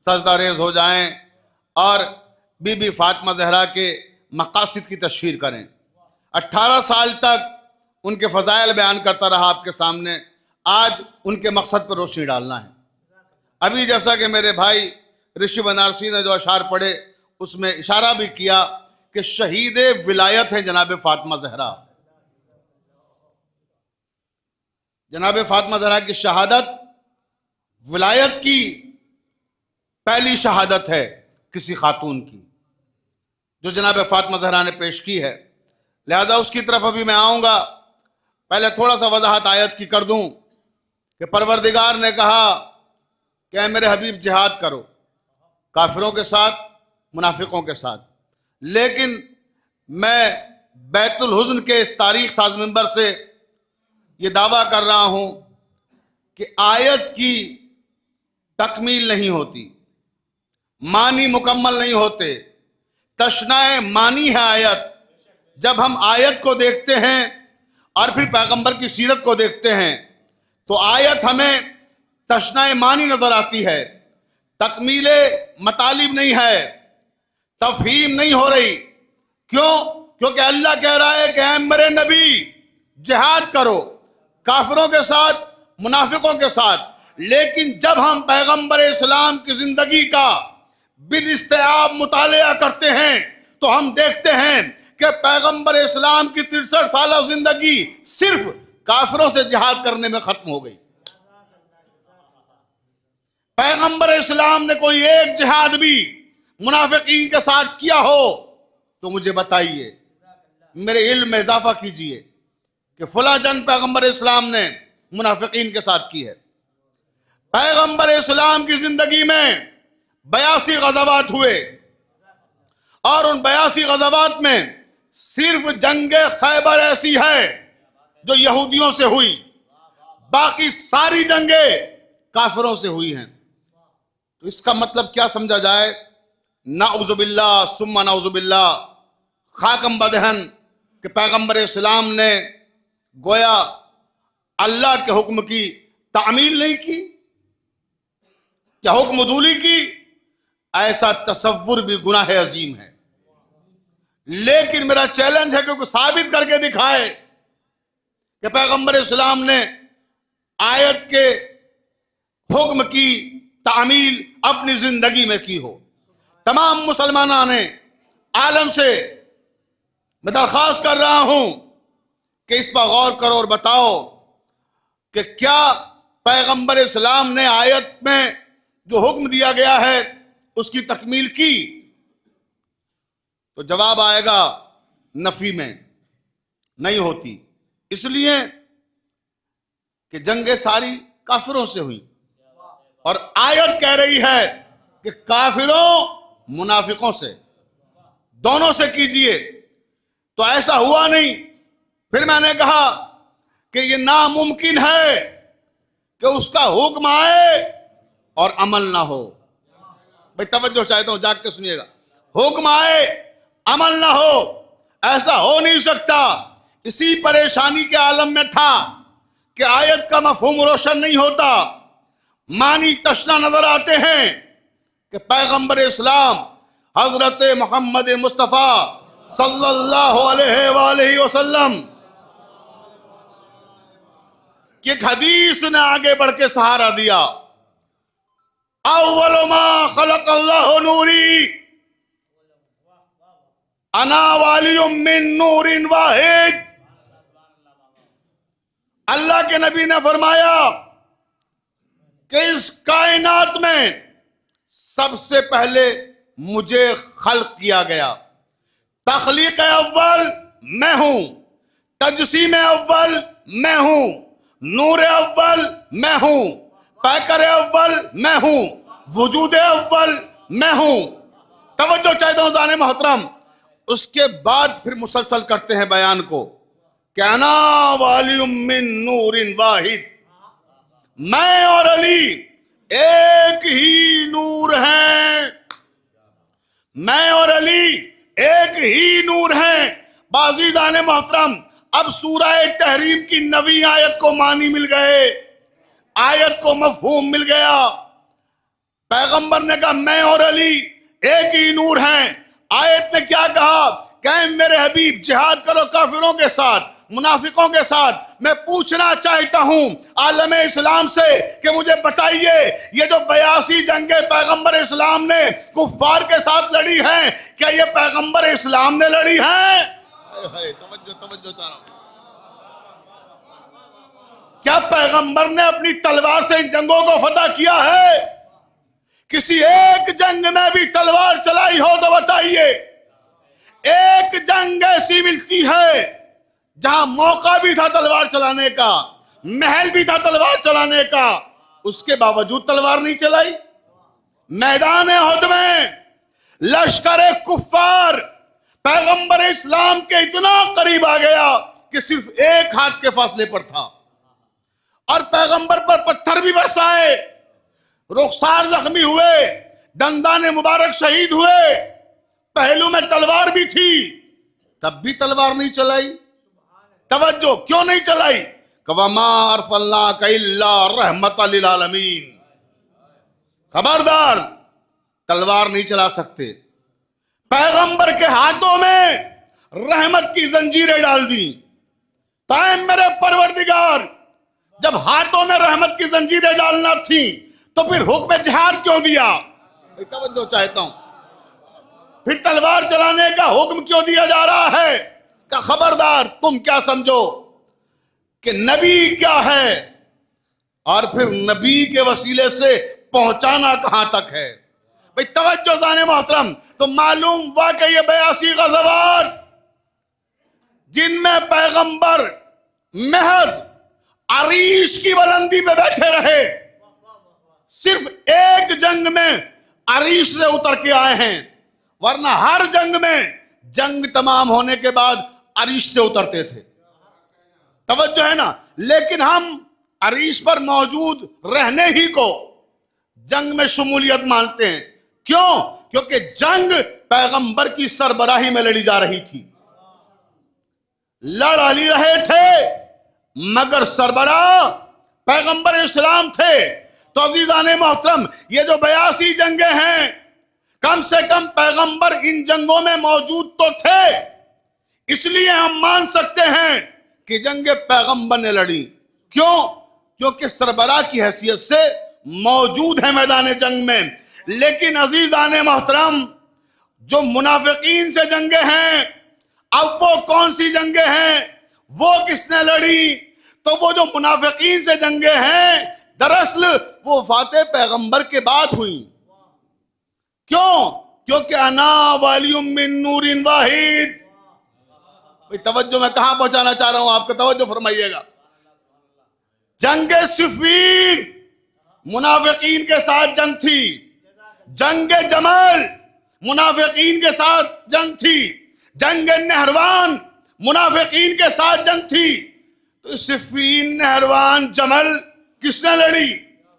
सजदा रेज़ हो जाएं और बीबी फ़ातिमा ज़हरा के मकासिद की तशहीर करें। 18 साल तक उनके फ़ज़ाइल बयान करता रहा आपके सामने। आज उनके मकसद पर रोशनी डालना है। अभी जैसा कि मेरे भाई ऋषि बनारसी ने जो अशार पढ़े उसमें इशारा भी किया कि शहीद विलायत है जनाब फातिमा ज़हरा। जनाब फातिमा ज़हरा की शहादत विलायत की पहली शहादत है किसी खातून की, जो जनाब फातिमा ज़हरा ने पेश की है। लिहाजा उसकी तरफ अभी मैं आऊँगा। पहले थोड़ा सा वजाहत आयत की कर दूँ कि परवरदिगार ने कहा कि ऐ मेरे हबीब जिहाद करो काफिरों के साथ, मुनाफिकों के साथ। लेकिन मैं बैतुल हुज़्न के इस तारीख साज मिंबर से ये दावा कर रहा हूँ कि आयत की तकमील नहीं होती, मानी मुकम्मल नहीं होते, तशनाए मानी है आयत। जब हम आयत को देखते हैं और फिर पैगंबर की सीरत को देखते हैं तो आयत हमें तशनाए मानी नजर आती है, तकमीले मतालिब नहीं है, तफहीम नहीं हो रही। क्यों? क्योंकि अल्लाह कह रहा है कि ऐ मेरे नबी जिहाद करो काफिरों के साथ, मुनाफिकों के साथ। लेकिन जब हम पैगंबर इस्लाम की जिंदगी का बिल-इस्तिआब मुतालिया करते हैं तो हम देखते हैं कि पैगंबर इस्लाम की 63 साल जिंदगी सिर्फ काफिरों से जिहाद करने में खत्म हो गई। पैगंबर इस्लाम ने कोई एक जिहाद भी मुनाफिकीन के साथ किया हो तो मुझे बताइए, मेरे इल्म में इजाफा कीजिए कि फला जंग पैगंबर इस्लाम ने मुनाफिकीन के साथ की है। पैगंबर इस्लाम की जिंदगी में 82 गज़वात हुए और उन 82 गज़वात में सिर्फ जंगे खैबर ऐसी है जो यहूदियों से हुई, बाकी सारी जंगे काफिरों से हुई हैं। तो इसका मतलब क्या समझा जाए? नाउज़ुबिल्लाह सुम्मा नाउज़ुबिल्लाह, खाकम बदहन कि पैगंबर इस्लाम ने गोया अल्लाह के हुक्म की तामील नहीं की या हुक्म दूली की। ऐसा तसव्वुर भी गुनाह अजीम है। लेकिन मेरा चैलेंज है कि कोई साबित करके दिखाए कि पैगंबर इस्लाम ने आयत के हुक्म की तामील अपनी जिंदगी में की हो। तमाम मुसलमानों ने आलम से मैं दरख्वास्त कर रहा हूं कि इस पर गौर करो और बताओ कि क्या पैगंबर इस्लाम ने आयत में जो हुक्म दिया गया है उसकी तकमील की? तो जवाब आएगा नफी में नहीं होती, इसलिए कि जंगे सारी काफिरों से हुई और आयत कह रही है कि काफिरों मुनाफिकों से, दोनों से कीजिए। तो ऐसा हुआ नहीं। फिर मैंने कहा कि यह नामुमकिन है कि उसका हुक्म आए और अमल ना हो। भाई तवज्जो चाहता हूं, जाग के सुनिएगा। हुक्म आए अमल ना हो, ऐसा हो नहीं सकता। इसी परेशानी के आलम में था कि आयत का मफहूम रोशन नहीं होता, मानी तशना नजर आते हैं कि पैगंबर इस्लाम हजरत मोहम्मद मुस्तफ़ा सल्लल्लाहु अलैहि वसल्लम की एक हदीस ने आगे बढ़ के सहारा दिया। अव्वलु मा खलक़ल्लाहु नूरी अना वालियुम मिन नूरिन वाहिद। अल्लाह के नबी ने फरमाया कि इस कायनात में सबसे पहले मुझे खल्क किया गया। तख्लीक अव्वल मैं हूं, तजसीम अव्वल मैं हूं, नूर अव्वल मैं हूं, पैकर अव्वल मैं हूं, वजूद अव्वल मैं हूं। तवज्जो चाहता हूं जाने मोहतरम। उसके बाद फिर मुसलसल करते हैं बयान को, कहना वालियुम मिन नूरिन वाहिद, मैं और अली एक ही नूर हैं, मैं और अली एक ही नूर हैं। बाज़ीज़ाने मोहतरम, अब सूरह तहरीम की नवी आयत को मानी मिल गए, आयत को मफहूम मिल गया। पैगंबर ने कहा मैं और अली एक ही नूर हैं। आयत ने क्या कहा? कहे मेरे हबीब जिहाद करो काफिरों के साथ, मुनाफिकों के साथ मैं पूछना चाहता हूं आलम इस्लाम से कि मुझे बताइए, ये जो 82 जंगें पैगंबर इस्लाम ने कुफ्फार के साथ लड़ी हैं, क्या ये पैगंबर इस्लाम ने लड़ी हैं? तवज्जो चाह रहा हूं। क्या पैगंबर ने अपनी तलवार से इन जंगों को फतह किया है? किसी एक जंग में भी तलवार चलाई हो तो बताइए। एक जंग ऐसी मिलती है जहां मौका भी था तलवार चलाने का, महल भी था तलवार चलाने का, उसके बावजूद तलवार नहीं चलाई। मैदान उहद में लश्कर कुफ्फार पैगंबर इस्लाम के इतना करीब आ गया कि सिर्फ एक हाथ के फासले पर था, और पैगंबर पर पत्थर भी बरसाए, रुखसार जख्मी हुए, दंदाने मुबारक शहीद हुए, पहलू में तलवार भी थी, तब भी तलवार नहीं चलाई। तवज्जो, क्यों नहीं चलाई? वमा अरसलनाका इल्ला रहमतल लिल आलमीन। खबरदार, तलवार नहीं चला सकते। पैगंबर के हाथों में रहमत की जंजीरें डाल दी। ताए मेरे परवरदिगार, जब हाथों में रहमत की जंजीरें डालना थी तो फिर हुक्म जिहाद क्यों दिया? तवज्जो चाहता हूं। फिर तलवार चलाने का हुक्म क्यों दिया जा रहा है? का खबरदार, तुम क्या समझो कि नबी क्या है, और फिर नबी के वसीले से पहुंचाना कहां तक है? भाई तवज्जो जाने मोहतरम, तो मालूम हुआ कि ये 82 गज़वात जिनमें पैगंबर महज अरीश की बुलंदी पे बैठे रहे, सिर्फ एक जंग में अरीश से उतर के आए हैं, वरना हर जंग में जंग तमाम होने के बाद अरीश से उतरते थे। तवज्जो है ना? लेकिन हम अरीश पर मौजूद रहने ही को जंग में शमूलियत मानते हैं। क्यों? क्योंकि जंग पैगंबर की सरबराही में लड़ी जा रही थी। लड़ अली रहे थे मगर सरबराह पैगंबर इस्लाम थे। तो अजीजाने मोहतरम, ये जो 82 जंगें हैं, कम से कम पैगंबर इन जंगों में मौजूद तो थे, इसलिए हम मान सकते हैं कि जंगे पैगंबर ने लड़ी। क्यों? क्योंकि सरबराह की हैसियत से मौजूद है मैदान जंग में। लेकिन अजीजाने मोहतरम, जो मुनाफिकीन से जंगे हैं, अब वो कौन सी जंगे हैं, वो किसने लड़ी? तो वो जो मुनाफिकीन से जंगे हैं, दरअसल वो वफात पैगंबर के बाद हुई। क्यों? क्योंकि अना वालियुम मिन नूरिन वाहिद। तवज्जो मैं कहां पहुंचाना चाह रहा हूं, आपका तवज्जो फरमाइएगा। जंगे सिफ़ीन मुनाफिकीन के साथ जंग थी, जंगे जमल मुनाफिकीन के साथ जंग थी, जंगे नहरवान मुनाफिकीन के साथ जंग थी। तो सिफ़ीन, नहरवान, जमल किसने लड़ी?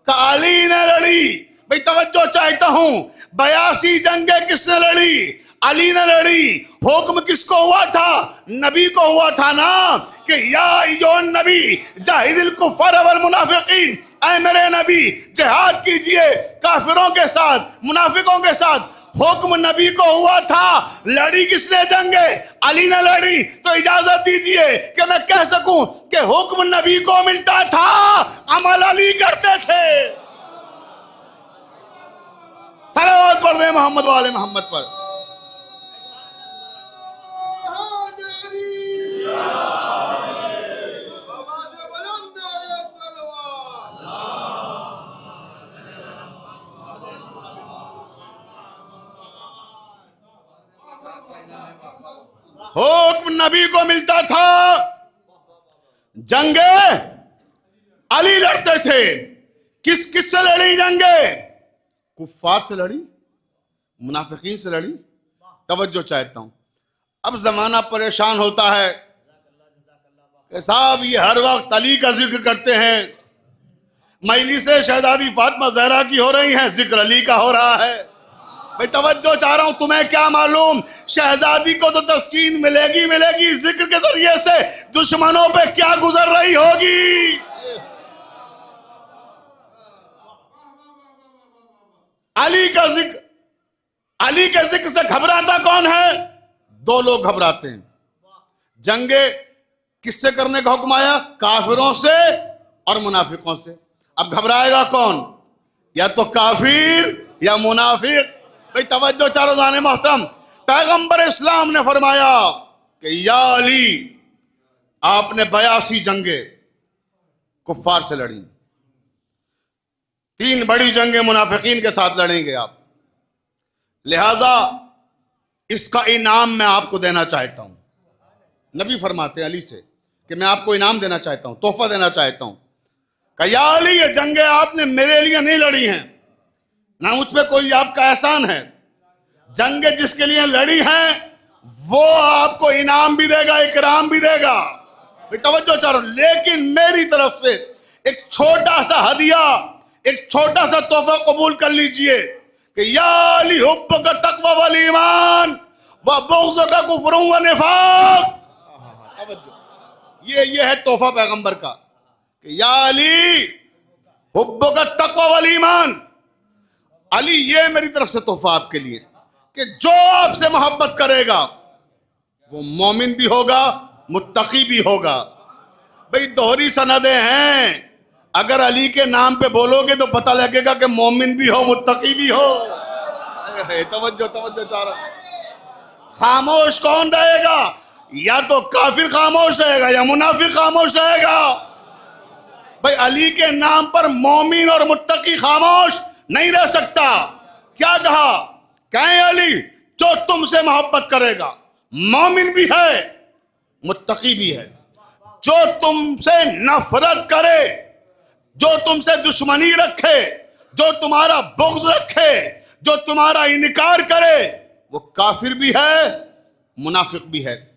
अली ने लड़ी। भाई तवज्जो चाहता हूं, 82 जंगें किसने लड़ी? अली ने लड़ी। हुक्म किसको हुआ था? नबी को हुआ था ना, कि या अय्युहन नबी जाहिदिल कुफ़ार वल मुनाफिकीन, ऐ मेरे नबी जिहाद कीजिए काफिरों के साथ, मुनाफिकों के साथ। हुक्म नबी को हुआ था, लड़ी किसने जंगे? अली ने लड़ी। तो इजाजत दीजिए कि मैं कह सकूं कि हुक्म नबी को मिलता था, अमल अली करते थे। सलावत पढ़ दे मोहम्मद वाले मोहम्मद पर। हुक्म नबी को मिलता था, जंगे अली लड़ते थे। किस किस से लड़ी जंगे? कुफ्फार से लड़ी, मुनाफिकीन से लड़ी। तवज्जो चाहता हूं। अब जमाना परेशान होता है कि साहब ये हर वक्त अली का जिक्र करते हैं, मजलिस शहजादी फातिमा ज़हरा की हो रही है, जिक्र अली का हो रहा है। भाई तवज्जो चाह रहा हूं, तुम्हें क्या मालूम शहजादी को तो तस्कीन मिलेगी मिलेगी, जिक्र के जरिए से दुश्मनों पे क्या गुजर रही होगी। अली का जिक्र, अली के जिक्र से घबराता कौन है? दो लोग घबराते हैं। जंगे किससे करने का हुक्म आया? काफिरों से और मुनाफिकों से। अब घबराएगा कौन? या तो काफिर या मुनाफिक। भाई तवज्जो चारों जाने मोहतरम, पैगंबर इस्लाम ने फरमाया कि या अली, आपने 82 जंगे कुफ्फार से लड़ी, 3 बड़ी जंगे मुनाफिकीन के साथ लड़ेंगे आप, लिहाजा इसका इनाम मैं आपको देना चाहता हूं। नबी फरमाते हैं अली से कि मैं आपको इनाम देना चाहता हूं, तोहफा देना चाहता हूं। कहा या अली, ये जंगे आपने मेरे लिए नहीं लड़ी हैं, ना मुझ पे कोई आपका एहसान है। जंगे जिसके लिए लड़ी हैं वो आपको इनाम भी देगा, इकराम भी देगा। तवज्जो चारो, लेकिन मेरी तरफ से एक छोटा सा हदिया, एक छोटा सा तोहफा कबूल कर लीजिए कि या अली हुब्बुका तक़वा वल ईमान व बुग़्ज़ुका कुफ़्रुन व निफ़ाक़। ये है तोहफा पैगंबर का कि या अली हुब्बुका तक़वा वल ईमान। अली, ये मेरी तरफ से तोहफा आपके लिए कि जो आपसे मोहब्बत करेगा वो मोमिन भी होगा, मुत्तकी भी होगा। भाई दोहरी सनदें हैं, अगर अली के नाम पे बोलोगे तो पता लगेगा कि मोमिन भी हो, मुत्तकी भी हो। तवज्जो तवज्जो चारो, खामोश कौन रहेगा? या तो काफिर खामोश रहेगा या मुनाफिक खामोश रहेगा। भाई अली के नाम पर मोमिन और मुत्तकी खामोश नहीं रह सकता। क्या कहा? कहें अली, जो तुमसे मोहब्बत करेगा मोमिन भी है, मुत्तकी भी है। जो तुमसे नफरत करे, जो तुमसे दुश्मनी रखे, जो तुम्हारा बुग़्ज़ रखे, जो तुम्हारा इनकार करे, वो काफिर भी है, मुनाफिक भी है।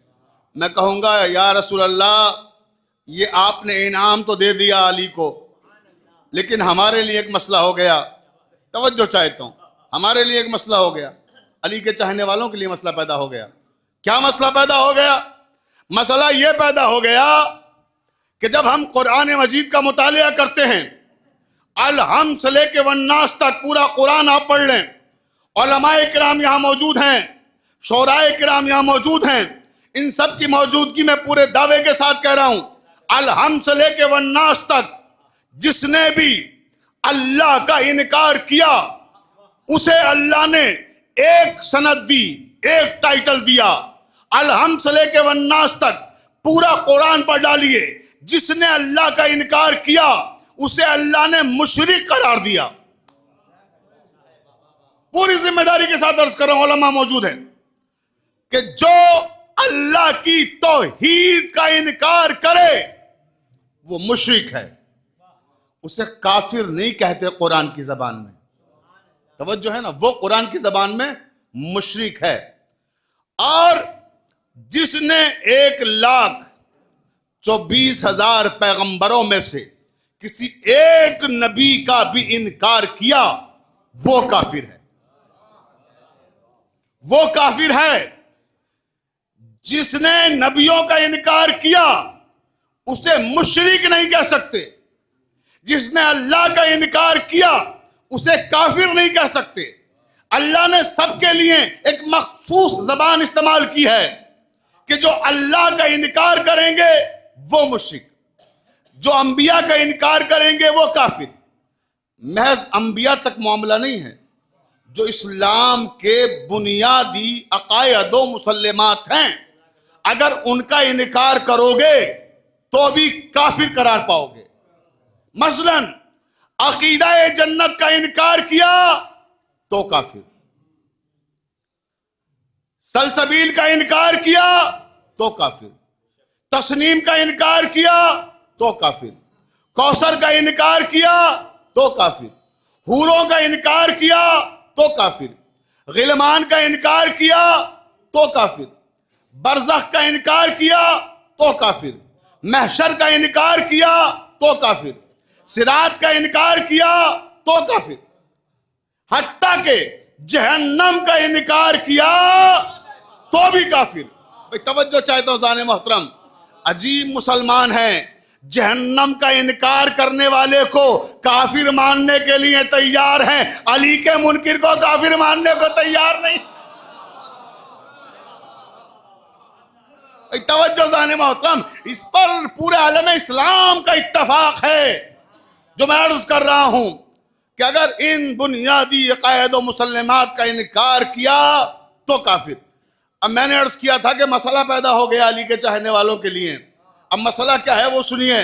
मैं कहूंगा या रसूल अल्लाह, ये आपने इनाम तो दे दिया अली को, लेकिन हमारे लिए एक मसला हो गया। तवज्जो चाहता हूं, हमारे लिए एक मसला हो गया, अली के चाहने वालों के लिए मसला पैदा हो गया। क्या मसला पैदा हो गया? मसला यह पैदा हो गया कि जब हम कुरान मजीद का मुतालिया करते हैं, अल-हम्द से लेके वन्नास तक पूरा कुरान आप पढ़ लें, उलमाए किराम यहाँ मौजूद हैं, शोराए किराम यहाँ मौजूद हैं, इन सब की मौजूदगी में पूरे दावे के साथ कह रहा हूं, अल-हम्द से लेके वन्नास तक जिसने भी अल्लाह का इनकार किया उसे अल्लाह ने एक सनद दी, एक टाइटल दिया। अल-हम्द से लेके वन्नास तक पूरा कुरान पढ़ डालिए, जिसने अल्लाह का इनकार किया उसे अल्लाह ने मुशरिक करार दिया। पूरी जिम्मेदारी के साथ अर्ज कर रहा हूं, उलमा मौजूद हैं, कि जो अल्लाह की तौहीद का इनकार करे वो मुशरिक है, उसे काफिर नहीं कहते कुरान की जबान में। तवज्जो है ना, वो कुरान की जबान में मुशरिक है। और जिसने 1,24,000 पैगंबरों में से किसी एक नबी का भी इनकार किया वो काफिर है, वो काफिर है। जिसने नबियों का इनकार किया उसे मुशरिक नहीं कह सकते, जिसने अल्लाह का इनकार किया उसे काफिर नहीं कह सकते। अल्लाह ने सबके लिए एक मखसूस जबान इस्तेमाल की है कि जो अल्लाह का इनकार करेंगे वो मुशरिक, जो अंबिया का इनकार करेंगे वो काफिर। महज अंबिया तक मामला नहीं है, जो इस्लाम के बुनियादी अकायद व मुसल्लमात हैं, अगर उनका इनकार करोगे तो भी काफिर करार पाओगे। मसलन अकीदा जन्नत का इनकार किया तो काफिर, सलसबील का इनकार किया तो काफिर, तस्नीम का इनकार किया तो काफिर, कौसर का इनकार किया तो काफिर, हूरों का इनकार किया तो काफिर, गिलमान का इनकार किया तो काफिर, बरज़ख का इनकार किया तो काफिर, महशर का इनकार किया तो काफिर, सिरात का इनकार किया तो काफिर, हत्ता के जहन्नम का इनकार किया तो भी काफिर। भाई तवज्जो चाहता हूं जाने मोहतरम, अजीब मुसलमान हैं, जहन्नम का इनकार करने वाले को काफिर मानने के लिए तैयार हैं, अली के मुनकिर को काफिर मानने को तैयार नहीं। तवज्जो जाने मोहतरम, इस पर पूरे आलम इस्लाम का इत्तफाक है। जो मैं अर्ज कर रहा हूं कि अगर इन बुनियादी अकायद व मुसल्लमात का इनकार किया तो काफिर। अब मैंने अर्ज किया था कि मसला पैदा हो गया अली के चाहने वालों के लिए। अब मसला क्या है वो सुनिए।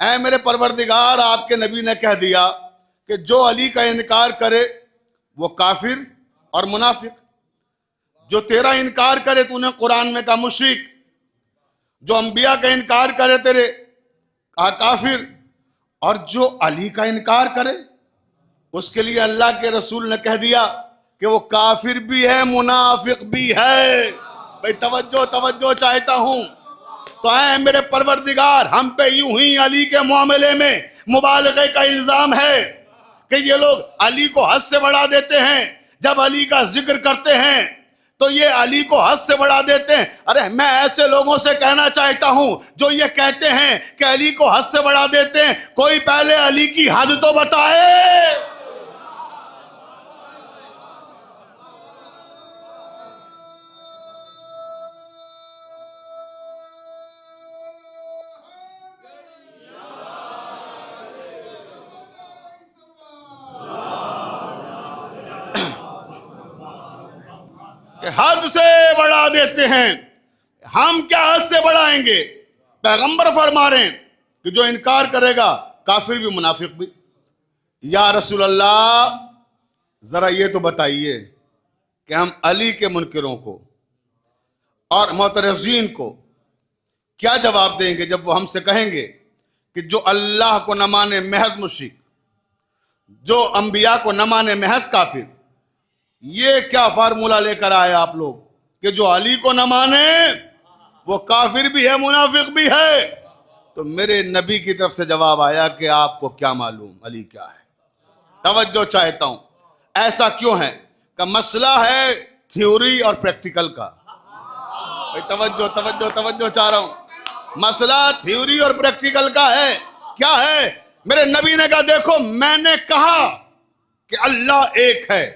ऐ मेरे परवरदिगार, आपके नबी ने कह दिया कि जो अली का इनकार करे वो काफिर और मुनाफिक। जो तेरा इनकार करे, तूने कुरान में कहा मुशरिक। जो अंबिया का इनकार करे तेरे, कहा काफिर। और जो अली का इनकार करे उसके लिए अल्लाह के रसूल ने कह दिया कि वो काफिर भी है, मुनाफिक भी है। भाई तवज्जो तवज्जो चाहता हूं। तो ऐ मेरे परवरदिगार, हम पे यूं ही अली के मामले में मुबालगे का इल्जाम है कि ये लोग अली को हद से बढ़ा देते हैं। जब अली का जिक्र करते हैं तो ये अली को हद से बढ़ा देते हैं। अरे मैं ऐसे लोगों से कहना चाहता हूं जो ये कहते हैं कि अली को हद से बढ़ा देते हैं, कोई पहले अली की हद तो बताए। हद से बढ़ा देते हैं। हम क्या हद से बढ़ाएंगे? पैगंबर फरमा रहे हैं कि जो इनकार करेगा काफिर भी मुनाफिक भी। या रसूल अल्लाह, जरा ये तो बताइए कि हम अली के मुनकिरों को और मुतरज़ीन को क्या जवाब देंगे जब वो हमसे कहेंगे कि जो अल्लाह को न माने महज मुशरिक, जो अंबिया को न माने महज काफिर। ये क्या फार्मूला लेकर आए आप लोग कि जो अली को न माने वो काफिर भी है, मुनाफिक भी है। तो मेरे नबी की तरफ से जवाब आया कि आपको क्या मालूम अली क्या है। तवज्जो चाहता हूं, ऐसा क्यों है कि मसला है थ्योरी और प्रैक्टिकल का। भाई तवज्जो तवज्जो तवज्जो चाह रहा हूं। मसला थ्योरी और प्रैक्टिकल का है। क्या है? मेरे नबी ने कहा देखो, मैंने कहा कि अल्लाह एक है,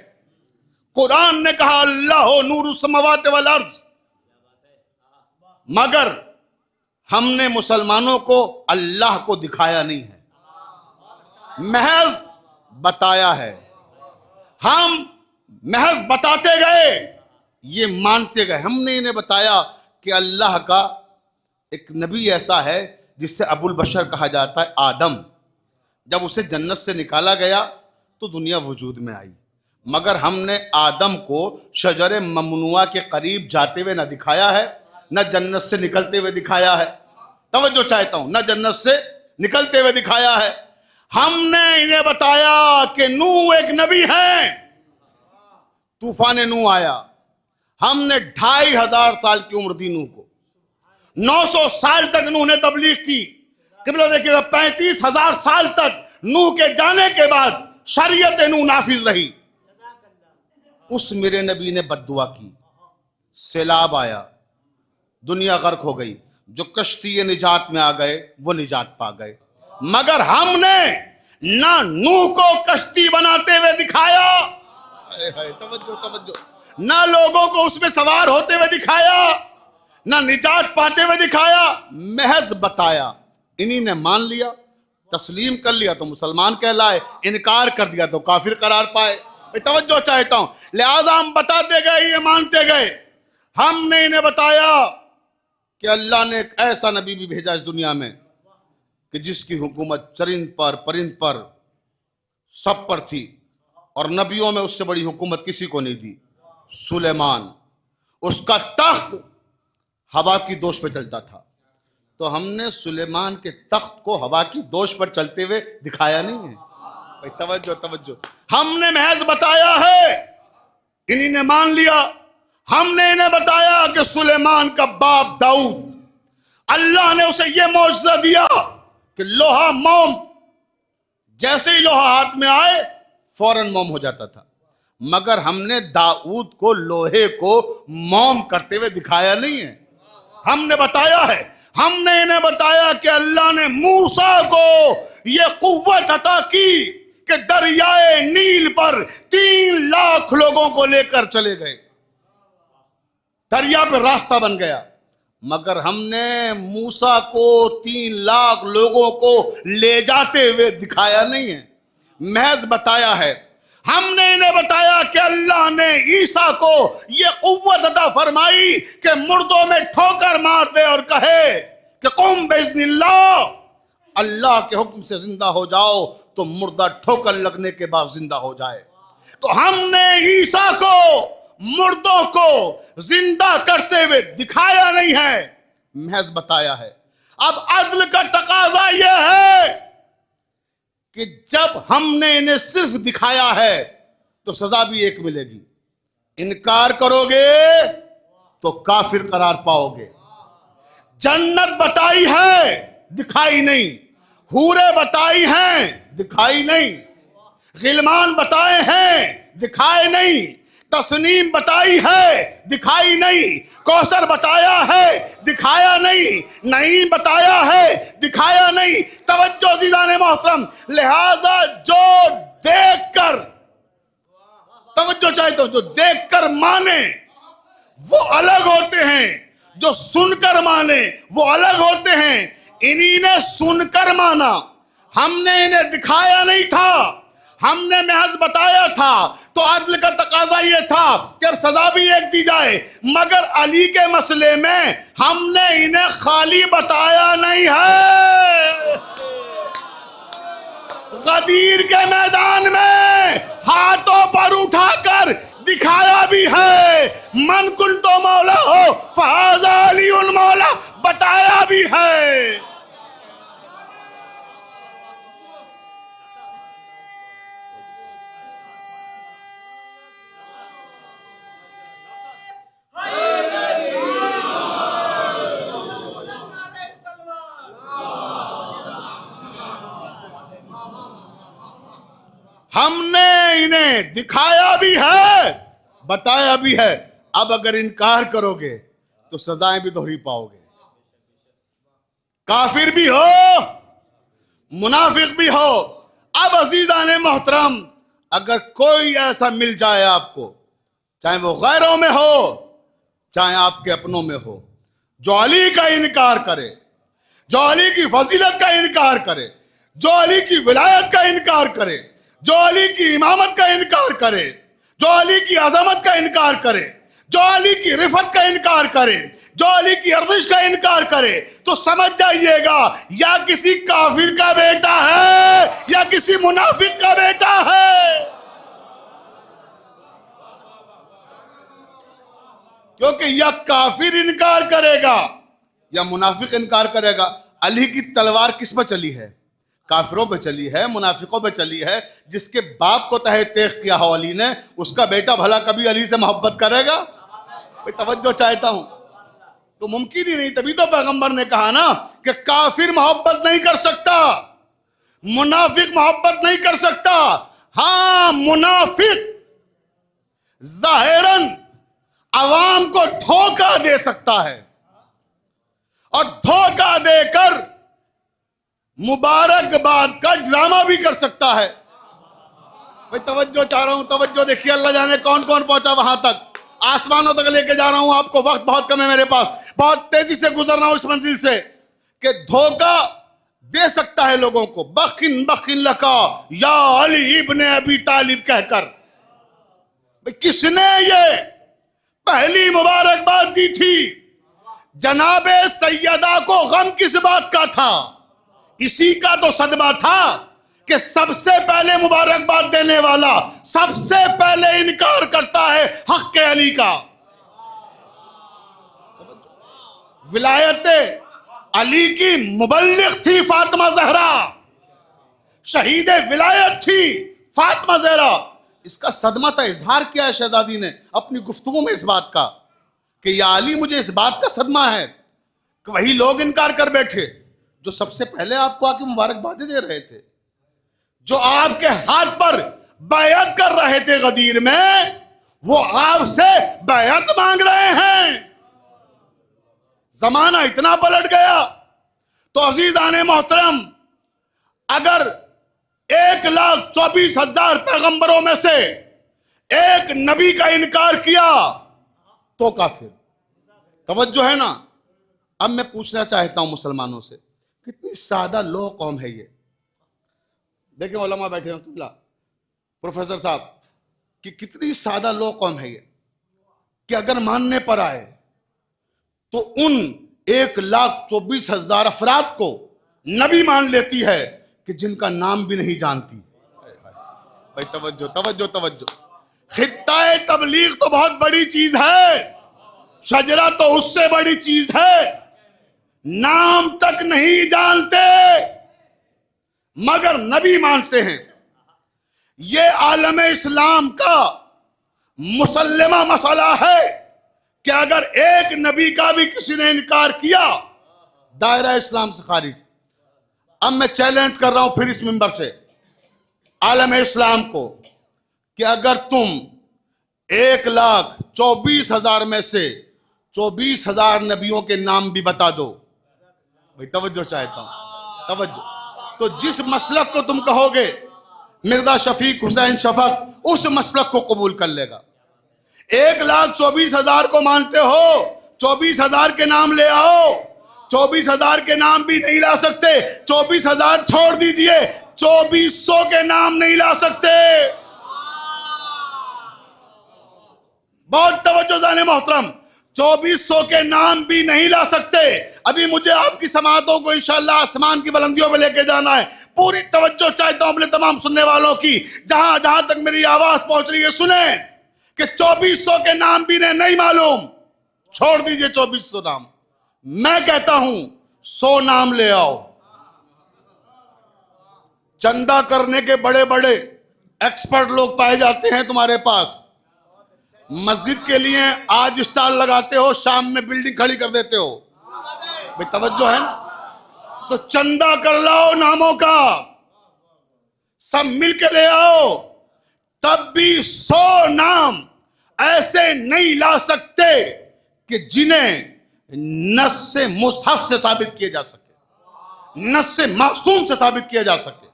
कुरान ने कहा अल्लाह नूरुस समावात वल अर्ज़, मगर हमने मुसलमानों को अल्लाह को दिखाया नहीं है, महज बताया है। हम महज बताते गए, ये मानते गए। हमने इन्हें बताया कि अल्लाह का एक नबी ऐसा है जिससे अबुल बशर कहा जाता है, आदम। जब उसे जन्नत से निकाला गया तो दुनिया वजूद में आई, मगर हमने आदम को शजरे ममनुआ के करीब जाते हुए न दिखाया है, न जन्नत से निकलते हुए दिखाया है। तवज्जो चाहता हूं, न जन्नत से निकलते हुए दिखाया है। हमने इन्हें बताया कि नूह एक नबी है, तूफान नूह आया, हमने 2500 साल की उम्र दी नूह को, 900 साल तक नूह ने तबलीग की। किबला देखिएगा, 35,000 साल तक नूह के जाने के बाद शरीयत नूह नाफिज रही। उस मेरे नबी ने बद्दुआ की, सैलाब आया, दुनिया गर्क हो गई। जो कश्ती निजात में आ गए वो निजात पा गए, मगर हमने ना नूह को कश्ती बनाते हुए दिखाया, तवज्जो तवज्जो, ना लोगों को उसमें सवार होते हुए दिखाया, ना निजात पाते हुए दिखाया, महज बताया। इन्हीं ने मान लिया, तस्लीम कर लिया तो मुसलमान कहलाए, इनकार कर दिया तो काफिर करार पाए। तवज्जो चाहता हूं, लिहाजा हम बताते गए, ये मानते गए। हमने इन्हें बताया कि अल्लाह ने एक ऐसा नबी भी भेजा इस दुनिया में कि जिसकी हुकूमत चरिंद पर परिंद पर सब पर थी, और नबियों में उससे बड़ी हुकूमत किसी को नहीं दी, सुलेमान। उसका तख्त हवा की दोष पर चलता था। तो हमने सुलेमान के तख्त को हवा की दोष पर चलते हुए दिखाया नहीं है। भाई तवज्जो तवज्जो, हमने महज बताया है, इन्हीं ने मान लिया। हमने इन्हें बताया कि सुलेमान का बाप दाऊद, अल्लाह ने उसे यह मौजज़ा दिया कि लोहा मोम, जैसे ही लोहा हाथ में आए फौरन मोम हो जाता था, मगर हमने दाऊद को लोहे को मोम करते हुए दिखाया नहीं है। हमने बताया है, हमने इन्हें बताया कि अल्लाह ने मूसा को यह कुव्वत अता की कि दरियाए नील पर 3 लाख लोगों को लेकर चले गए, दरिया पर रास्ता बन गया। मगर हमने मूसा को 3 लाख लोगों को ले जाते हुए दिखाया नहीं है, महज बताया है। हमने इन्हें बताया कि अल्लाह ने ईसा को ये कुव्वत अता फरमाई कि मुर्दों में ठोकर मार दे और कहे कि कुम बिइज़्निल्लाह, अल्लाह के हुक्म से जिंदा हो जाओ, तो मुर्दा ठोकर लगने के बाद जिंदा हो जाए। तो हमने ईसा को, मुर्दों को जिंदा करते हुए दिखाया नहीं है, महज बताया है। अब अदल का तकाजा यह है कि जब हमने इन्हें सिर्फ दिखाया है तो सजा भी एक मिलेगी। इनकार करोगे तो काफिर करार पाओगे। जन्नत बताई है, दिखाई नहीं। हूरे बताई हैं, दिखाई नहीं। गिलमान बताए हैं, दिखाए नहीं। तस्नीम बताई है, दिखाई नहीं। कौसर बताया है, दिखाया नहीं। नईम बताया है, दिखाया नहीं। तवज्जो अज़ीज़ाने मोहतरम, लिहाजा जो देखकर, तवज्जो चाहते हो, जो देखकर माने वो अलग होते हैं, जो सुनकर माने वो अलग होते हैं। इन्हीं ने सुनकर माना, हमने इन्हें दिखाया नहीं था, हमने महज बताया था। तो अदल का तकाजा यह था कि अब सजा भी एक दी जाए, मगर अली के मसले में हमने इन्हें खाली बताया नहीं है। गदीर के मैदान में हाथों पर उठाकर दिखाया भी है। मन कुल तो मौला हो फहाज़ा अलीउल मौला, बताया भी है। हमने इन्हें दिखाया भी है, बताया भी है। अब अगर इनकार करोगे तो सजाएं भी दोहरी पाओगे। काफिर भी हो, मुनाफिक भी हो। अब अजीजाने मोहतरम, अगर कोई ऐसा मिल जाए आपको, चाहे वो गैरों में हो चाहे आपके अपनों में हो, जो अली का इनकार करे, जो अली की फजीलत का इनकार करे, जो अली की विलायत का इनकार करे, जो अली की इमामत का इनकार करे, जो अली की अजमत का इनकार करे, जो अली की रिफत का इनकार करे, जो अली की अर्जिश का इनकार करे, तो समझ जाइएगा या किसी काफिर का बेटा है या किसी मुनाफिक का बेटा है। क्योंकि या काफिर इनकार करेगा या मुनाफिक इनकार करेगा। अली की तलवार किस पर चली है? काफिरों पे चली है, मुनाफिकों पे चली है। जिसके बाप को तहे तेख किया हो अली ने, उसका बेटा भला कभी अली से मोहब्बत करेगा? भाई तवज्जो चाहता हूं, तो मुमकिन ही नहीं। तभी तो पैगंबर ने कहा ना कि काफिर मोहब्बत नहीं कर सकता, मुनाफिक मोहब्बत नहीं कर सकता। हाँ, मुनाफिक जाहिरन अवाम को धोखा दे सकता है और धोखा देकर मुबारकबाद का ड्रामा भी कर सकता है। भाई तवज्जो चाह रहा हूं, तवज्जो देखिए। अल्लाह जाने कौन कौन पहुंचा वहां तक, आसमानों तक लेके जा रहा हूं आपको। वक्त बहुत कम है मेरे पास, बहुत तेजी से गुजर रहा हूं इस मंजिल से। कि धोखा दे सकता है लोगों को, बखिन बखिन लका या अली इब्ने अबी तालिब कहकर। भाई किसने ये पहली मुबारकबाद दी थी? जनाबे सैयदा को गम किस बात का था? इसी का तो सदमा था कि सबसे पहले मुबारकबाद देने वाला सबसे पहले इनकार करता है हक के अली का। विलायत अली की मुबल्लिग थी फातिमा ज़हरा, शहीद विलायत थी फातिमा ज़हरा। इसका सदमा था, इजहार किया है शहजादी ने अपनी गुफ्तगू में इस बात का कि या अली, मुझे इस बात का सदमा है कि वही लोग इनकार कर बैठे जो सबसे पहले आपको आके मुबारकबादें दे रहे थे, जो आपके हाथ पर बैअत कर रहे थे गदीर में, वो आपसे बैअत मांग रहे हैं। जमाना इतना पलट गया। तो अजीजाने मोहतरम, अगर 1,24,000 पैगंबरों में से एक नबी का इनकार किया तो काफिर। तवज्जो है ना? अब मैं पूछना चाहता हूं मुसलमानों से, कितनी सादा लो कौम है ये। देखें उलमा बैठे हैं, प्रोफेसर साहब, कि कितनी सादा लो कौम है ये, कि अगर मानने पर आए तो उन 1,24,000 अफराद को नबी मान लेती है कि जिनका नाम भी नहीं जानती। भाई तवज्जो तवज्जो तवज्जो। खित्ता तबलीग तो बहुत बड़ी चीज है, शजरा तो उससे बड़ी चीज है। नाम तक नहीं जानते मगर नबी मानते हैं। ये आलम इस्लाम का मुसल्लमा मसला है कि अगर एक नबी का भी किसी ने इनकार किया, दायरा इस्लाम से खारिज। अब मैं चैलेंज कर रहा हूं फिर इस मिंबर से आलम इस्लाम को कि अगर तुम 1,24,000 में से 24,000 नबियों के नाम भी बता दो, भाई तवज्जो चाहता हूं, तवज्जो, तो जिस मसलक को तुम कहोगे मिर्जा शफीक हुसैन शफक, उस मसलक को कबूल कर लेगा। 1,24,000 को मानते हो, 24,000 के नाम ले आओ। 24,000 के नाम भी नहीं ला सकते, 24,000 छोड़ दीजिए, 2,400 के नाम नहीं ला सकते। बहुत तवज्जो जाने मोहतरम, 2,400 के नाम भी नहीं ला सकते। अभी मुझे आपकी समातों को इंशाअल्लाह आसमान की बुलंदियों पे लेके जाना है। पूरी तवज्जो चाहता हूं अपने तमाम सुनने वालों की, जहां जहां तक मेरी आवाज पहुंच रही है सुने कि 2,400 के नाम भी नहीं मालूम, छोड़ दीजिए 2,400 नाम। मैं कहता हूं 100 नाम ले आओ। चंदा करने के बड़े बड़े एक्सपर्ट लोग पाए जाते हैं तुम्हारे पास। मस्जिद के लिए आज स्टॉल लगाते हो, शाम में बिल्डिंग खड़ी कर देते हो। भाई तवज्जो है ना, तो चंदा कर लाओ नामों का, सब मिल के ले आओ। तब भी 100 नाम ऐसे नहीं ला सकते कि जिन्हें नस से मुसहफ से साबित किए जा सके, नस से मासूम से साबित किया जा सके।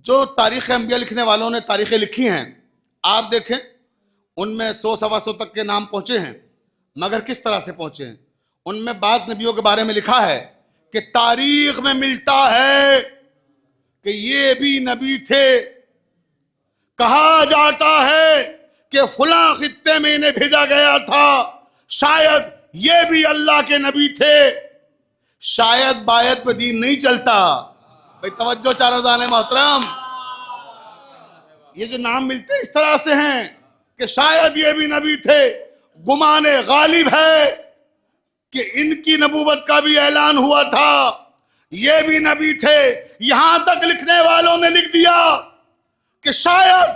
जो तारीख अंबिया लिखने वालों ने तारीखें लिखी हैं, आप देखें उनमें 100-125 तक के नाम पहुंचे हैं, मगर किस तरह से पहुंचे हैं। उनमें बाज नबियों के बारे में लिखा है कि तारीख में मिलता है कि ये भी नबी थे। कहा जाता है कि फुला खित्ते में इन्हें भेजा गया था, शायद ये भी अल्लाह के नबी थे। शायद बायत पे दीन नहीं चलता। भाई तवज्जो चारज़ाने मोहतरम, ये जो नाम मिलते इस तरह से हैं कि शायद ये भी नबी थे। गुमाने गालिब है कि इनकी नबूवत का भी ऐलान हुआ था, ये भी नबी थे। यहां तक लिखने वालों ने लिख दिया कि शायद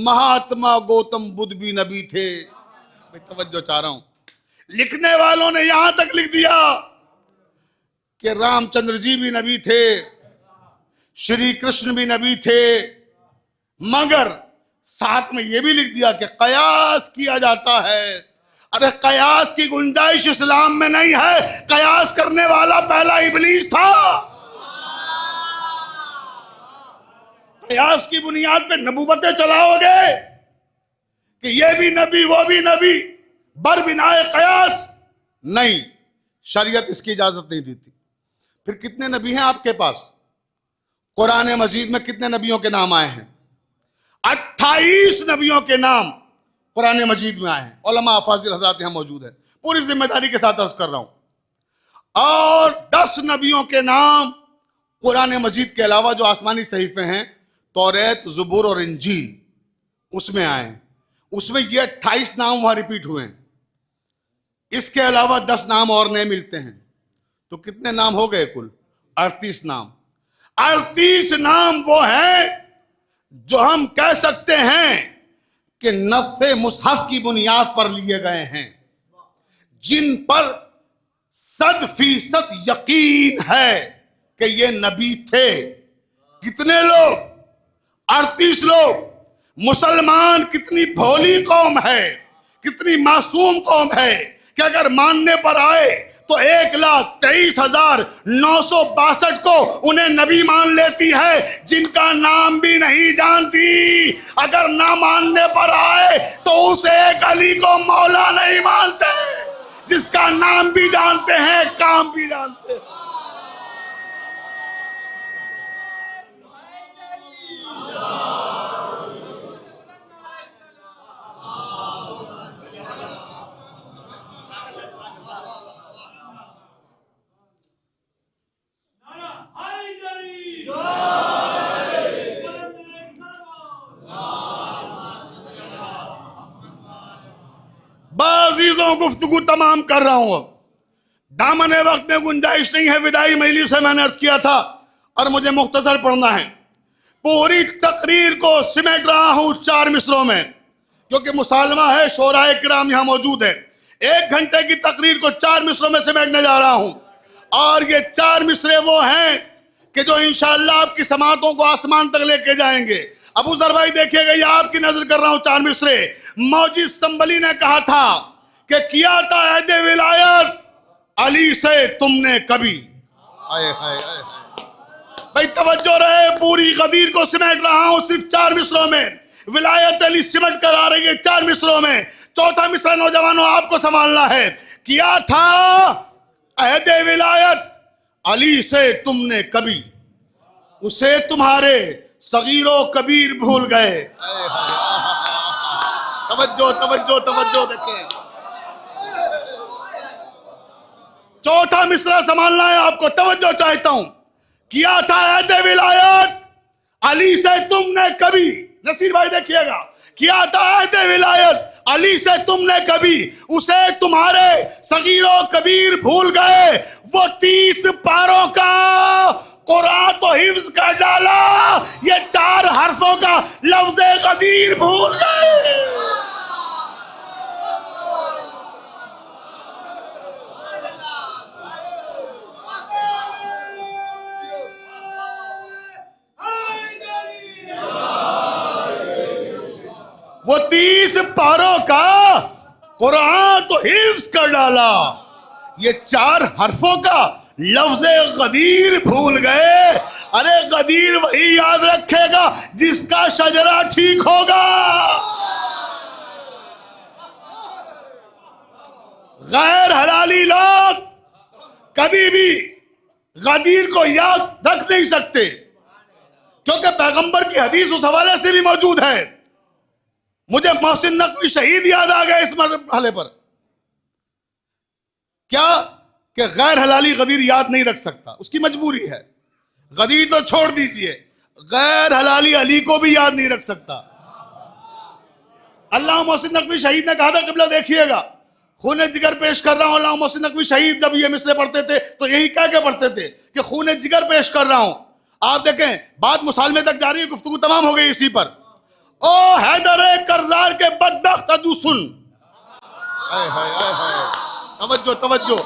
महात्मा गौतम बुद्ध भी नबी थे। मैं तवज्जो चाह रहा हूं, लिखने वालों ने यहां तक लिख दिया कि रामचंद्र जी भी नबी थे, श्री कृष्ण भी नबी थे, मगर साथ में यह भी लिख दिया कि कयास किया जाता है। अरे कयास की गुंजाइश इस्लाम में नहीं है। कयास करने वाला पहला इब्लीस था। कयास की बुनियाद पे नबूवतें चलाओगे कि ये भी नबी वो भी नबी, बर बिनाए कयास नहीं, शरीयत इसकी इजाजत नहीं देती। फिर कितने नबी हैं आपके पास? कुरान मजीद में कितने नबियों के नाम आए हैं? 28 नबियों के नाम कुरान मजीद में आए हैं। उलमा फाजिल हज़रात यहाँ मौजूद है, पूरी जिम्मेदारी के साथ अर्ज कर रहा हूं। और 10 नबियों के नाम कुरान मजीद के अलावा जो आसमानी सहीफे हैं, तौरेत, ज़बूर और इंजील, उसमें आए। उसमें ये 28 नाम वहां रिपीट हुए हैं। इसके अलावा 10 नाम और नए मिलते हैं। तो कितने नाम हो गए कुल? 38 नाम। 38 नाम वो हैं जो हम कह सकते हैं कि नस्से मुसहफ की बुनियाद पर लिए गए हैं, जिन पर 100% यकीन है कि ये नबी थे। कितने लोग? 38 लोग। मुसलमान कितनी भोली कौम है, कितनी मासूम कौम है कि अगर मानने पर आए तो 1,23,962 को उन्हें नबी मान लेती है, जिनका नाम भी नहीं जानती। अगर ना मानने पर आए तो उस एक अली को मौला नहीं मानते जिसका नाम भी जानते हैं, काम भी जानते हैं। बाज़ीज़ों गुफ्तगू तमाम कर रहा हूं। अब दामने वक्त में गुंजाइश नहीं है। विदाई मजलिस से मैंने अर्ज किया था और मुझे मुख्तसर पढ़ना है। पूरी तकरीर को सिमट रहा हूं 4 मिसरों में, क्योंकि मुसालमा है, शोराए किराम यहां मौजूद है। 1 घंटे की तकरीर को 4 मिसरों में सिमटने जा रहा हूं। और ये 4 मिसरे वो हैं कि जो इंशाअल्लाह आपकी समातों को आसमान तक लेके जाएंगे। अबू जर भाई देखिएगा, ये आपकी नजर कर रहा हूं 4 मिसरे। मौजी संबली ने कहा था कि किया था अहद विलायत अली से तुमने कभी। आए हाय हाय भाई तवज्जो रहे, पूरी गदीर को सिमट रहा हूं सिर्फ 4 मिसरों में। विलायत अली सिमट कर आ रही है 4 मिसरों में। चौथा मिसरा नौजवानों आपको संभालना है। किया था अहद विलायत अली से तुमने कभी, उसे तुम्हारे सगीरो कबीर भूल गए। तवज्जो तवज्जो तवज्जो देखें। चौथा मिसरा संभालना है आपको, तवज्जो चाहता हूं। किया था अहद विलायत अली से तुमने कभी, नसीर भाई देखिएगा, किया था अहद विलायत अली से तुमने कभी, उसे तुम्हारे सगीरो कबीर भूल गए। वो 30 पारों का कुरान तो हिफ्ज कर डाला, ये 4 हर्फों का लफ्ज़ गदीर भूल गए। वो 30 पारों का कुरान तो हिफ्ज कर डाला, ये 4 हर्फों का लफ्ज़े गदीर भूल गए। अरे गदीर वही याद रखेगा जिसका शजरा ठीक होगा। गैर हलाली लोग कभी भी गदीर को याद रख नहीं सकते, क्योंकि पैगंबर की हदीस उस हवाले से भी मौजूद है। मुझे मोहसिन नकवी शहीद याद आ गया इस मरहले पर। क्या कि गैर हलाली गदीर याद नहीं रख सकता, उसकी मजबूरी है। गदीर तो छोड़ दीजिए, गैर हलाली अली को भी याद नहीं रख सकता। अल्लाह मोहसिन नकवी शहीद ने कहा था, क़िबला देखिएगा, खून जिगर पेश कर रहा हूं। अल्लाह मोहसिन नकवी शहीद जब ये मिसले पढ़ते थे तो यही कह के पढ़ते थे कि खून जिगर पेश कर रहा हूं। आप देखें, बात मुसालमे तक जा रही है, गुफ्तगू तमाम हो गई इसी पर। ओ हैदर कर्रार के बदबख्त अदू सुन। तवज्जो तवज्जो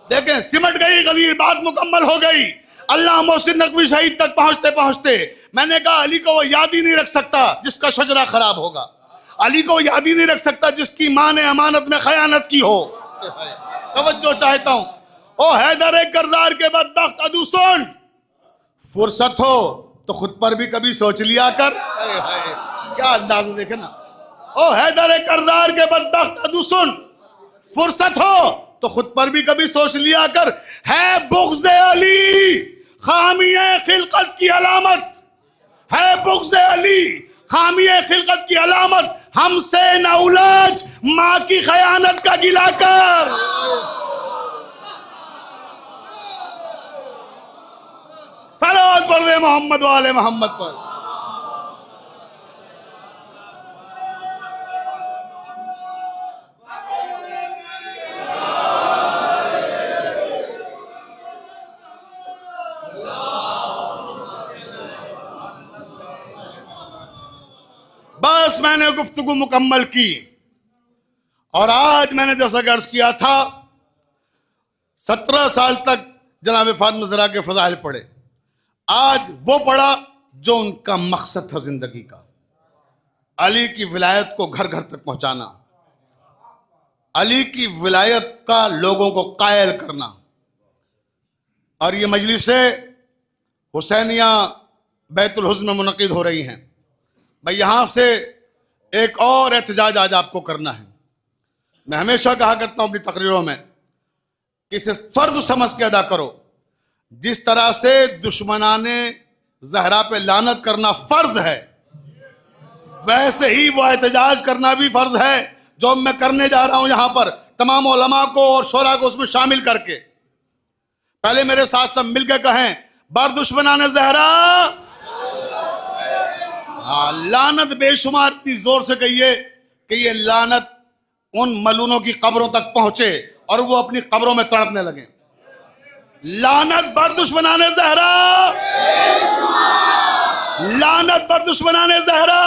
देखें, सिमट गई गदीर, बात मुकम्मल हो गई। अल्लाह मोहसिन नकवी शहीद तक पहुंचते पहुंचते मैंने कहा, अली को वो याद ही नहीं रख सकता जिसका शजरा खराब होगा। अली को याद ही नहीं रख सकता जिसकी मां ने अमानत में खयानत की हो। तवज्जो चाहता हूं। ओ हैदर कर्रार के बदबख्त अदू सुन, फुर्सत हो तो खुद पर भी कभी सोच लिया कर। क्या अंदाज देखे ना। ओ हैदर कर्रार के बदबख्त अदू सुन, फुर्सत हो तो खुद पर भी कभी सोच लिया कर। है बुग़्ज़ अली खामिए खिलकत की अलामत, है बुग़्ज़ अली खामिए खिलकत की अलामत। हमसे न उलझ माँ की खयानत का गिला कर। सलावत पढ़ दे मोहम्मद वाले मोहम्मद पर। बस मैंने गुफ्तगू मुकम्मल की। और आज मैंने जैसा अर्ज किया था, 17 साल तक जनाब फातिमा ज़हरा के फ़ज़ाइल पढ़े। आज वो पढ़ा जो उनका मकसद था जिंदगी का, अली की विलायत को घर घर तक पहुंचाना, अली की विलायत का लोगों को कायल करना। और ये मजलिसें हुसैनिया बैतुल हुज़्न में मुनक़िद हो रही हैं। मैं यहाँ से एक और एहतजाज आज आपको करना है। मैं हमेशा कहा करता हूं अपनी तकरीरों में कि इसे फर्ज समझ के अदा करो। जिस तरह से दुश्मनाने ज़हरा पे लानत करना फर्ज है, वैसे ही वो एहतजाज करना भी फर्ज है, जो मैं करने जा रहा हूं यहां पर तमाम उलमा को और शोरा को उसमें शामिल करके। पहले मेरे साथ सब मिलकर कहें, बर दुश्मनाने ज़हरा, लानत बेशुमार इतनी जोर से कहिए कि ये लानत उन मलूनों की कब्रों तक पहुंचे और वो अपनी कब्रों में तड़पने लगे। लानत बर दुश्मनाने ज़हरा, लानत बर दुश्मनाने ज़हरा,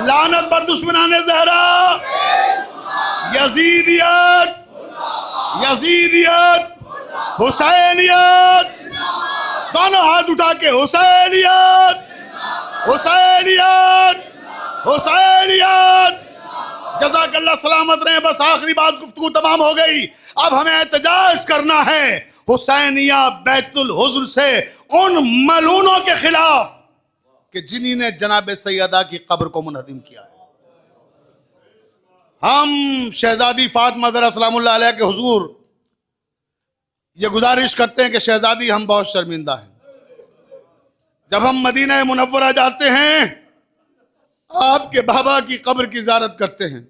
लानत बर दुश्मनाने ज़हरा। यजीदियत, यजीदियत, हुसैनियत, दोनों हाथ उठा के हुसैनियत, हुसैनियत, हुसैनियत। जज़ाकल्लाह, सलामत रहे। बस आखिरी बात, गुफ्तगू तमाम हो गई। अब हमें एहतजाज करना है हुसैनिया बैतुल हुज़्न से उन मलूनों के खिलाफ कि जिन्होंने जनाब सैयदा की कब्र को मुनहदिम किया है। हम शहजादी फातिमा ज़हरा सलामुल्लाह अलैहा के हुजूर ये गुजारिश करते हैं कि शहजादी, हम बहुत शर्मिंदा हैं। जब हम मदीना मुनव्वरा जाते हैं, आपके बाबा की कब्र की ज़ियारत करते हैं,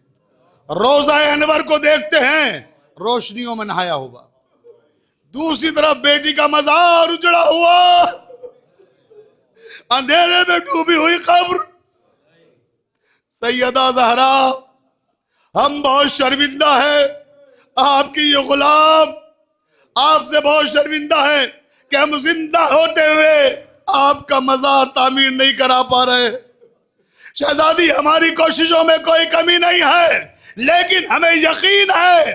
रोज़ा अनवर को देखते हैं रोशनियों में नहाया हुआ, दूसरी तरफ बेटी का मज़ार उजड़ा हुआ, अंधेरे में डूबी हुई कब्र। सैयदा ज़हरा, हम बहुत शर्मिंदा है, आपकी ये गुलाम आपसे बहुत शर्मिंदा है कि हम जिंदा होते हुए आपका मज़ार तामीर नहीं करा पा रहे। शहजादी, हमारी कोशिशों में कोई कमी नहीं है, लेकिन हमें यकीन है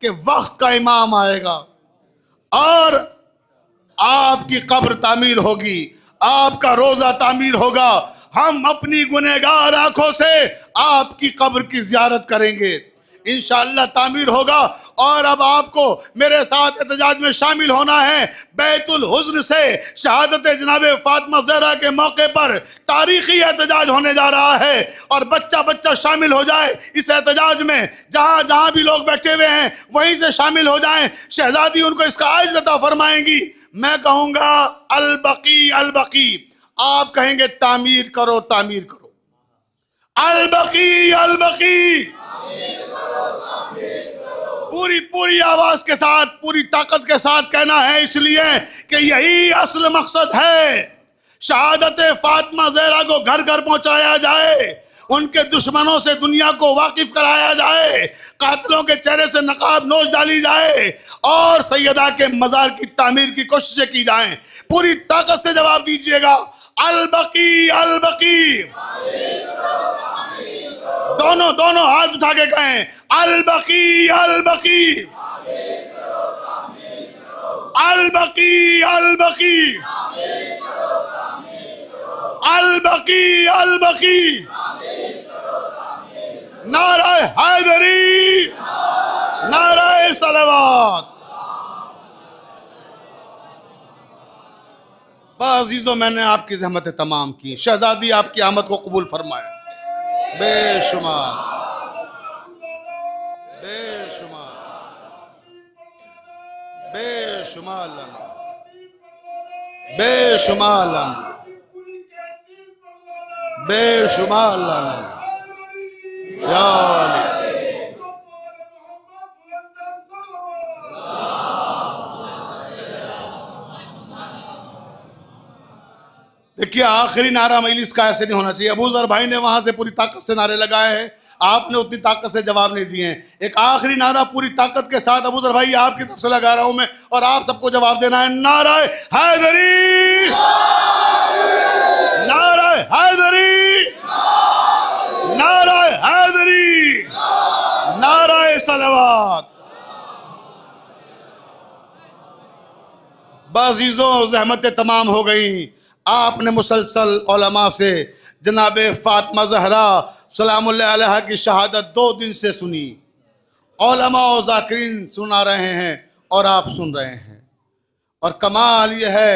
कि वक्त का इमाम आएगा और आपकी कब्र तामीर होगी, आपका रोजा तामीर होगा। हम अपनी गुनहगार आंखों से आपकी कब्र की ज़ियारत करेंगे, इंशाअल्लाह तामीर होगा। और अब आपको मेरे साथ एहतजाज में शामिल होना है। बैतुल हुज़्न से शहादत जनाब फातिमा ज़हरा के मौके पर तारीखी एहतजाज होने जा रहा है और बच्चा बच्चा शामिल हो जाए इस एहतजाज में। जहाँ जहाँ भी लोग बैठे हुए हैं वहीं से शामिल हो जाएं। शहजादी उनको इसका अज्र अता फरमाएंगी। मैं कहूँगा अल बकी, अल बकी, आप कहेंगे तामीर करो, तामीर करो। अल बकी, अल बकी, पूरी पूरी आवाज के साथ, पूरी ताकत के साथ कहना है, इसलिए कि यही असल मकसद है। शहादत फातिमा ज़हरा को घर घर पहुंचाया जाए, उनके दुश्मनों से दुनिया को वाकिफ कराया जाए, कातिलों के चेहरे से नकाब नोच डाली जाए और सैयदा के मज़ार की तामीर की कोशिशें की जाएं। पूरी ताकत से जवाब दीजिएगा। अल बकी, अल बकी, दोनों दोनों हाथ उठा के कहें, अल बकी, अल बकी, अल बकी, अल बकी, अल बकी, अल बकी। नारे हैदरी, नारे सलवात। अज़ीज़ों, मैंने आपकी ज़हमत तमाम की। शहजादी, आपकी आमद को कबूल फरमाए। बेशुमार, बेशुमार, बेशुमार, बेशुमार, बेशुमार। देखिए, आखिरी नारा मजलिस का ऐसे नहीं होना चाहिए। अबू ज़र भाई ने वहां से पूरी ताकत से नारे लगाए हैं, आपने उतनी ताकत से जवाब नहीं दिए हैं। एक आखिरी नारा पूरी ताकत के साथ अबू ज़र भाई आपकी तरफ से लगा रहा हूं मैं, और आप सबको जवाब देना है। नारा हैदरी, नारा हैदरी, नारा हैदरी, नारा सलवात। बाज़ीज़ों, ज़हमतें तमाम हो गई। आपने मुसलसल उलमा से जनाब फातिमा ज़हरा सलामुल्लाह अलैहा की शहादत 2 दिन से सुनी। उलमा और ज़ाकिरीन सुना रहे हैं और आप सुन रहे हैं। और कमाल यह है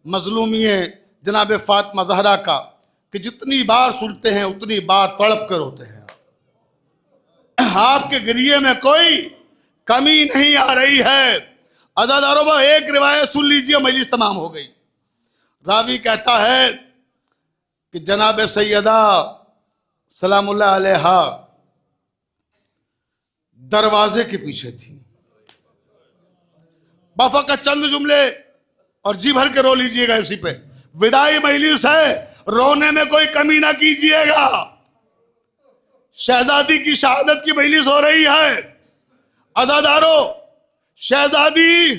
मज़लूमियत जनाब फातिमा ज़हरा का कि जितनी बार सुनते हैं उतनी बार तड़प कर होते हैं। आपके गिरिए में कोई कमी नहीं आ रही है। अज़ादारों, एक रिवायत सुन लीजिए, मजलिस तमाम हो गई। रावी कहता है कि जनाब सैयदा सलामुल्लाह अलैहा दरवाजे के पीछे थी। बफक़त चंद जुमले और जी भर के रो लीजिएगा इसी पे। विदाई मजलिस है, रोने में कोई कमी ना कीजिएगा। शहजादी की शहादत की मजलिस हो रही है। अज़ादारों, शहजादी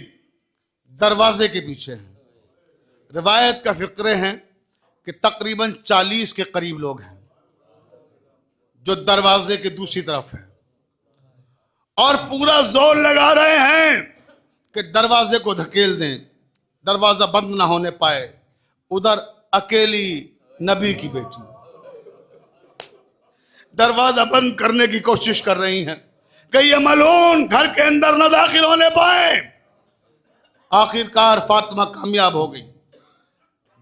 दरवाजे के पीछे है। रिवायत का फिक्र है कि तकरीबन 40 के करीब लोग हैं जो दरवाजे के दूसरी तरफ है और पूरा जोर लगा रहे हैं कि दरवाजे को धकेल दें, दरवाजा बंद ना होने पाए। उधर अकेली नबी की बेटी दरवाजा बंद करने की कोशिश कर रही हैं कि ये मलून घर के अंदर न दाखिल होने पाए। आखिरकार फातिमा कामयाब हो गई,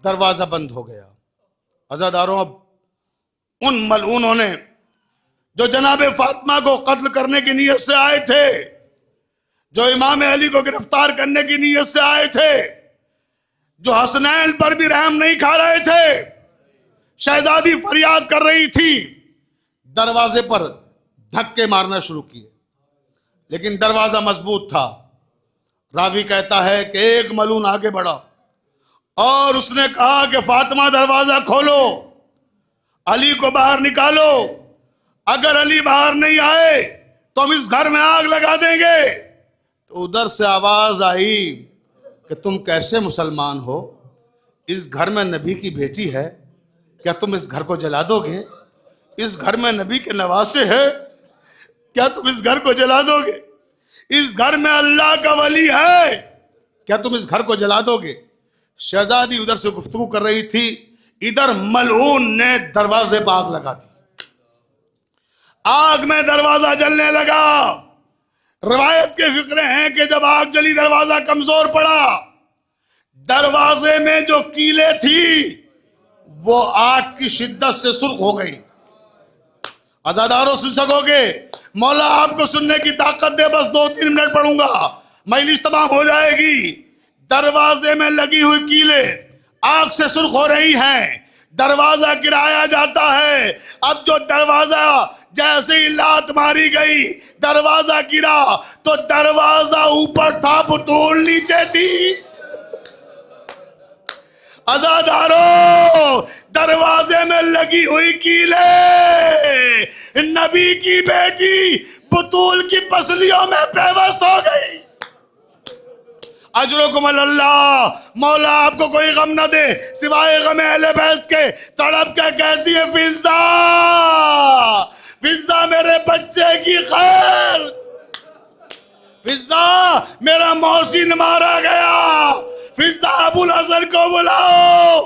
दरवाजा बंद हो गया। अज़ादारों, अब उन मलूनों ने जो जनाब फातिमा को कत्ल करने की नीयत से आए थे, जो इमाम अली को गिरफ्तार करने की नीयत से आए थे, जो हसनैन पर भी रहम नहीं खा रहे थे, शहजादी फरियाद कर रही थी, दरवाजे पर धक्के मारना शुरू किए, लेकिन दरवाजा मजबूत था। रावी कहता है कि एक मलून आगे बढ़ा और उसने कहा कि फातिमा दरवाजा खोलो, अली को बाहर निकालो, अगर अली बाहर नहीं आए तो हम इस घर में आग लगा देंगे। तो उधर से आवाज आई कि तुम कैसे मुसलमान हो, इस घर में नबी की बेटी है, क्या तुम इस घर को जला दोगे? इस घर में नबी के नवासे है, क्या तुम इस घर को जला दोगे? इस घर में अल्लाह का वली है, क्या तुम इस घर को जला दोगे? शहजादी उधर से गुफ्तगू कर रही थी, इधर मलऊन ने दरवाजे पर आग लगा दी। आग में दरवाजा जलने लगा। रिवायत के फिक्र हैं कि जब आग जली दरवाजा कमजोर पड़ा, दरवाजे में जो कीले थी वो आग की शिद्दत से सुर्ख हो गई। अज़ादारों, सुन सकोगे? मौला आपको सुनने की ताकत दे, बस 2-3 मिनट पढ़ूंगा, मजलिस तमाम हो जाएगी। दरवाजे में लगी हुई कीले आग से सुर्ख हो रही हैं, दरवाजा गिराया जाता है। अब जो दरवाजा जैसे ही लात मारी गई, दरवाजा गिरा तो दरवाजा ऊपर था, बुतूल नीचे थी। अज़ादारों, दरवाजे में लगी हुई कीले नबी की बेटी बुतूल की पसलियों में पेवस्त हो गई। अजरुकुम अल्लाह, मौला आपको कोई गम न दे सिवाय गम अहले बैत के। तड़प के कहती है, फिजा फिजा मेरे बच्चे की खैर, फिजा मेरा मोहसिन मारा गया, फिजा अबुल हसन को बुलाओ।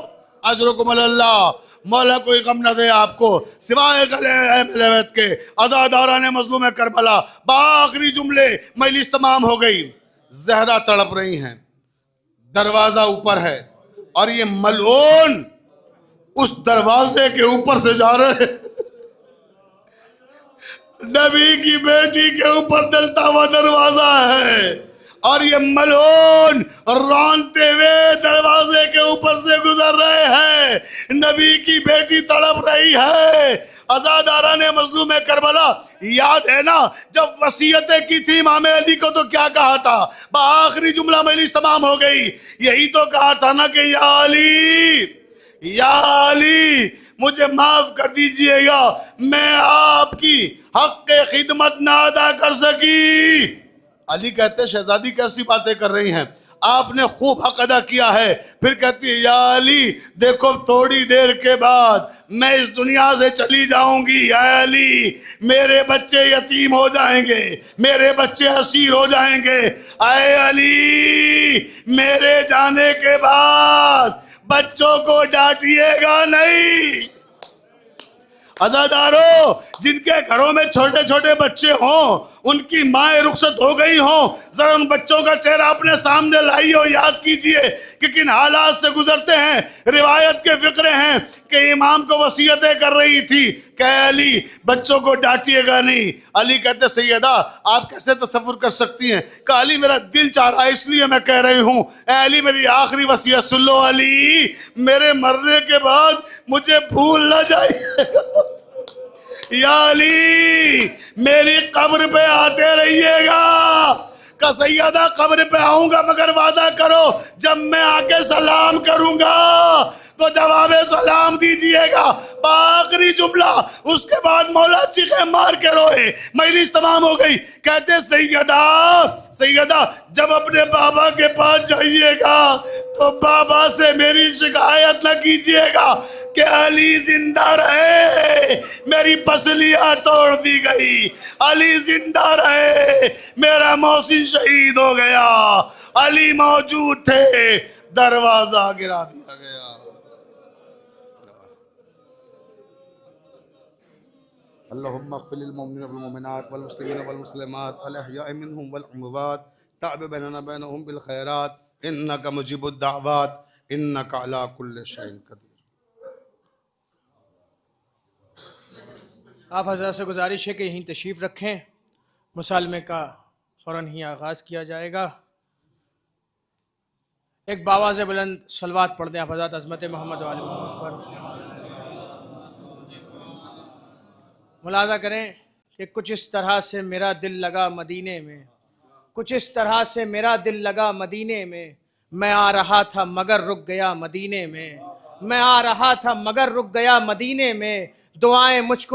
अजरुकुम अल्लाह, मौला कोई गम न दे आपको सिवाय अहले बैत के। अज़ादारान मज़लूम करबला, बाखरी जुमले, मजलिस तमाम हो गई। ज़हरा तड़प रही हैं, दरवाजा ऊपर है और ये मलऊन उस दरवाजे के ऊपर से जा रहे हैं। नबी की बेटी के ऊपर डलता हुआ दरवाजा है और ये मलऊन रोनते हुए दरवाजे के ऊपर से गुजर रहे हैं। नबी की बेटी तड़प रही है। अज़ादारा ने मज़लूम करबला, याद है ना जब वसीयतें की थी इमाम अली को तो क्या कहा था? आखिरी जुमला मजलिस तमाम हो गई, यही तो कहा था ना कि या अली मुझे माफ कर दीजिएगा, मैं आपकी हक के खिदमत ना अदा कर सकी। अली कहते शहजादी कैसी बातें कर रही हैं, आपने खूब हक अदा किया है। फिर कहती है, या अली देखो थोड़ी देर के बाद मैं इस दुनिया से चली जाऊंगी। या अली मेरे बच्चे यतीम हो जाएंगे, मेरे बच्चे असीर हो जाएंगे। आए अली मेरे जाने के बाद बच्चों को डांटिएगा नहीं। अज़ादारों, जिनके घरों में छोटे छोटे बच्चे हों उनकी माएँ रुखसत हो गई हों, जरा उन बच्चों का चेहरा अपने सामने लाइए और याद कीजिए कि किन हालात से गुजरते हैं। रिवायत के फिक्रे हैं कि इमाम को वसीयतें कर रही थी कि अली बच्चों को डांटिएगा नहीं। अली कहते सैयदा आप कैसे तसव्वुर कर सकती हैं? कहा अली मेरा दिल चाह रहा है इसलिए मैं कह रही हूँ। अली मेरी आखिरी वसीयत सुन लो, अली मेरे मरने के बाद मुझे भूल न जाइएगा। या अली मेरी कब्र पे आते रहिएगा। का सैयदा कब्र पे आऊंगा मगर वादा करो जब मैं आके सलाम करूंगा तो जवाब सलाम दीजिएगा। आखिरी जुमला, उसके बाद मौला चीखे मार के रोए। मजलिस तमाम हो गई। कहते सैयदा जब अपने बाबा के पास जाइएगा तो बाबा से मेरी शिकायत न कीजिएगा कि अली जिंदा रहे, मेरी पसलियां तोड़ दी गई। अली जिंदा रहे, मेरा मौसिन शहीद हो गया। अली मौजूद थे, दरवाजा गिरा दिया गया। अल्लाहुम्मा अग़फ़िर लिल मुमिनीना वल मुमिनात वल मुस्लिमीना वल मुस्लिमात अल अहयाइ मिनहुम वल अमवात तअब बैनना बैनहुम बिल खैरात इन्नका मुजीबुद दाअवात इन्नका अला कुल्लि शैइन क़दीर।
आप हज़रत से गुजारिश है कि यहीं तशरीफ़ रखें। मुसालमे का फ़ौरन ही आगाज़ किया जाएगा। एक बावाज़ बुलंद सलवात पढ़ दें आप हज़रत अज़मत मोहम्मद वाले मोहम्मद पर। मुलाज़ा करें कि कुछ इस तरह से मेरा दिल लगा मदीने में, कुछ इस तरह से मेरा दिल लगा मदीने में। मैं आ रहा था मगर रुक गया मदीने में, मैं आ रहा था मगर रुक गया मदीने में। दुआएं मुझको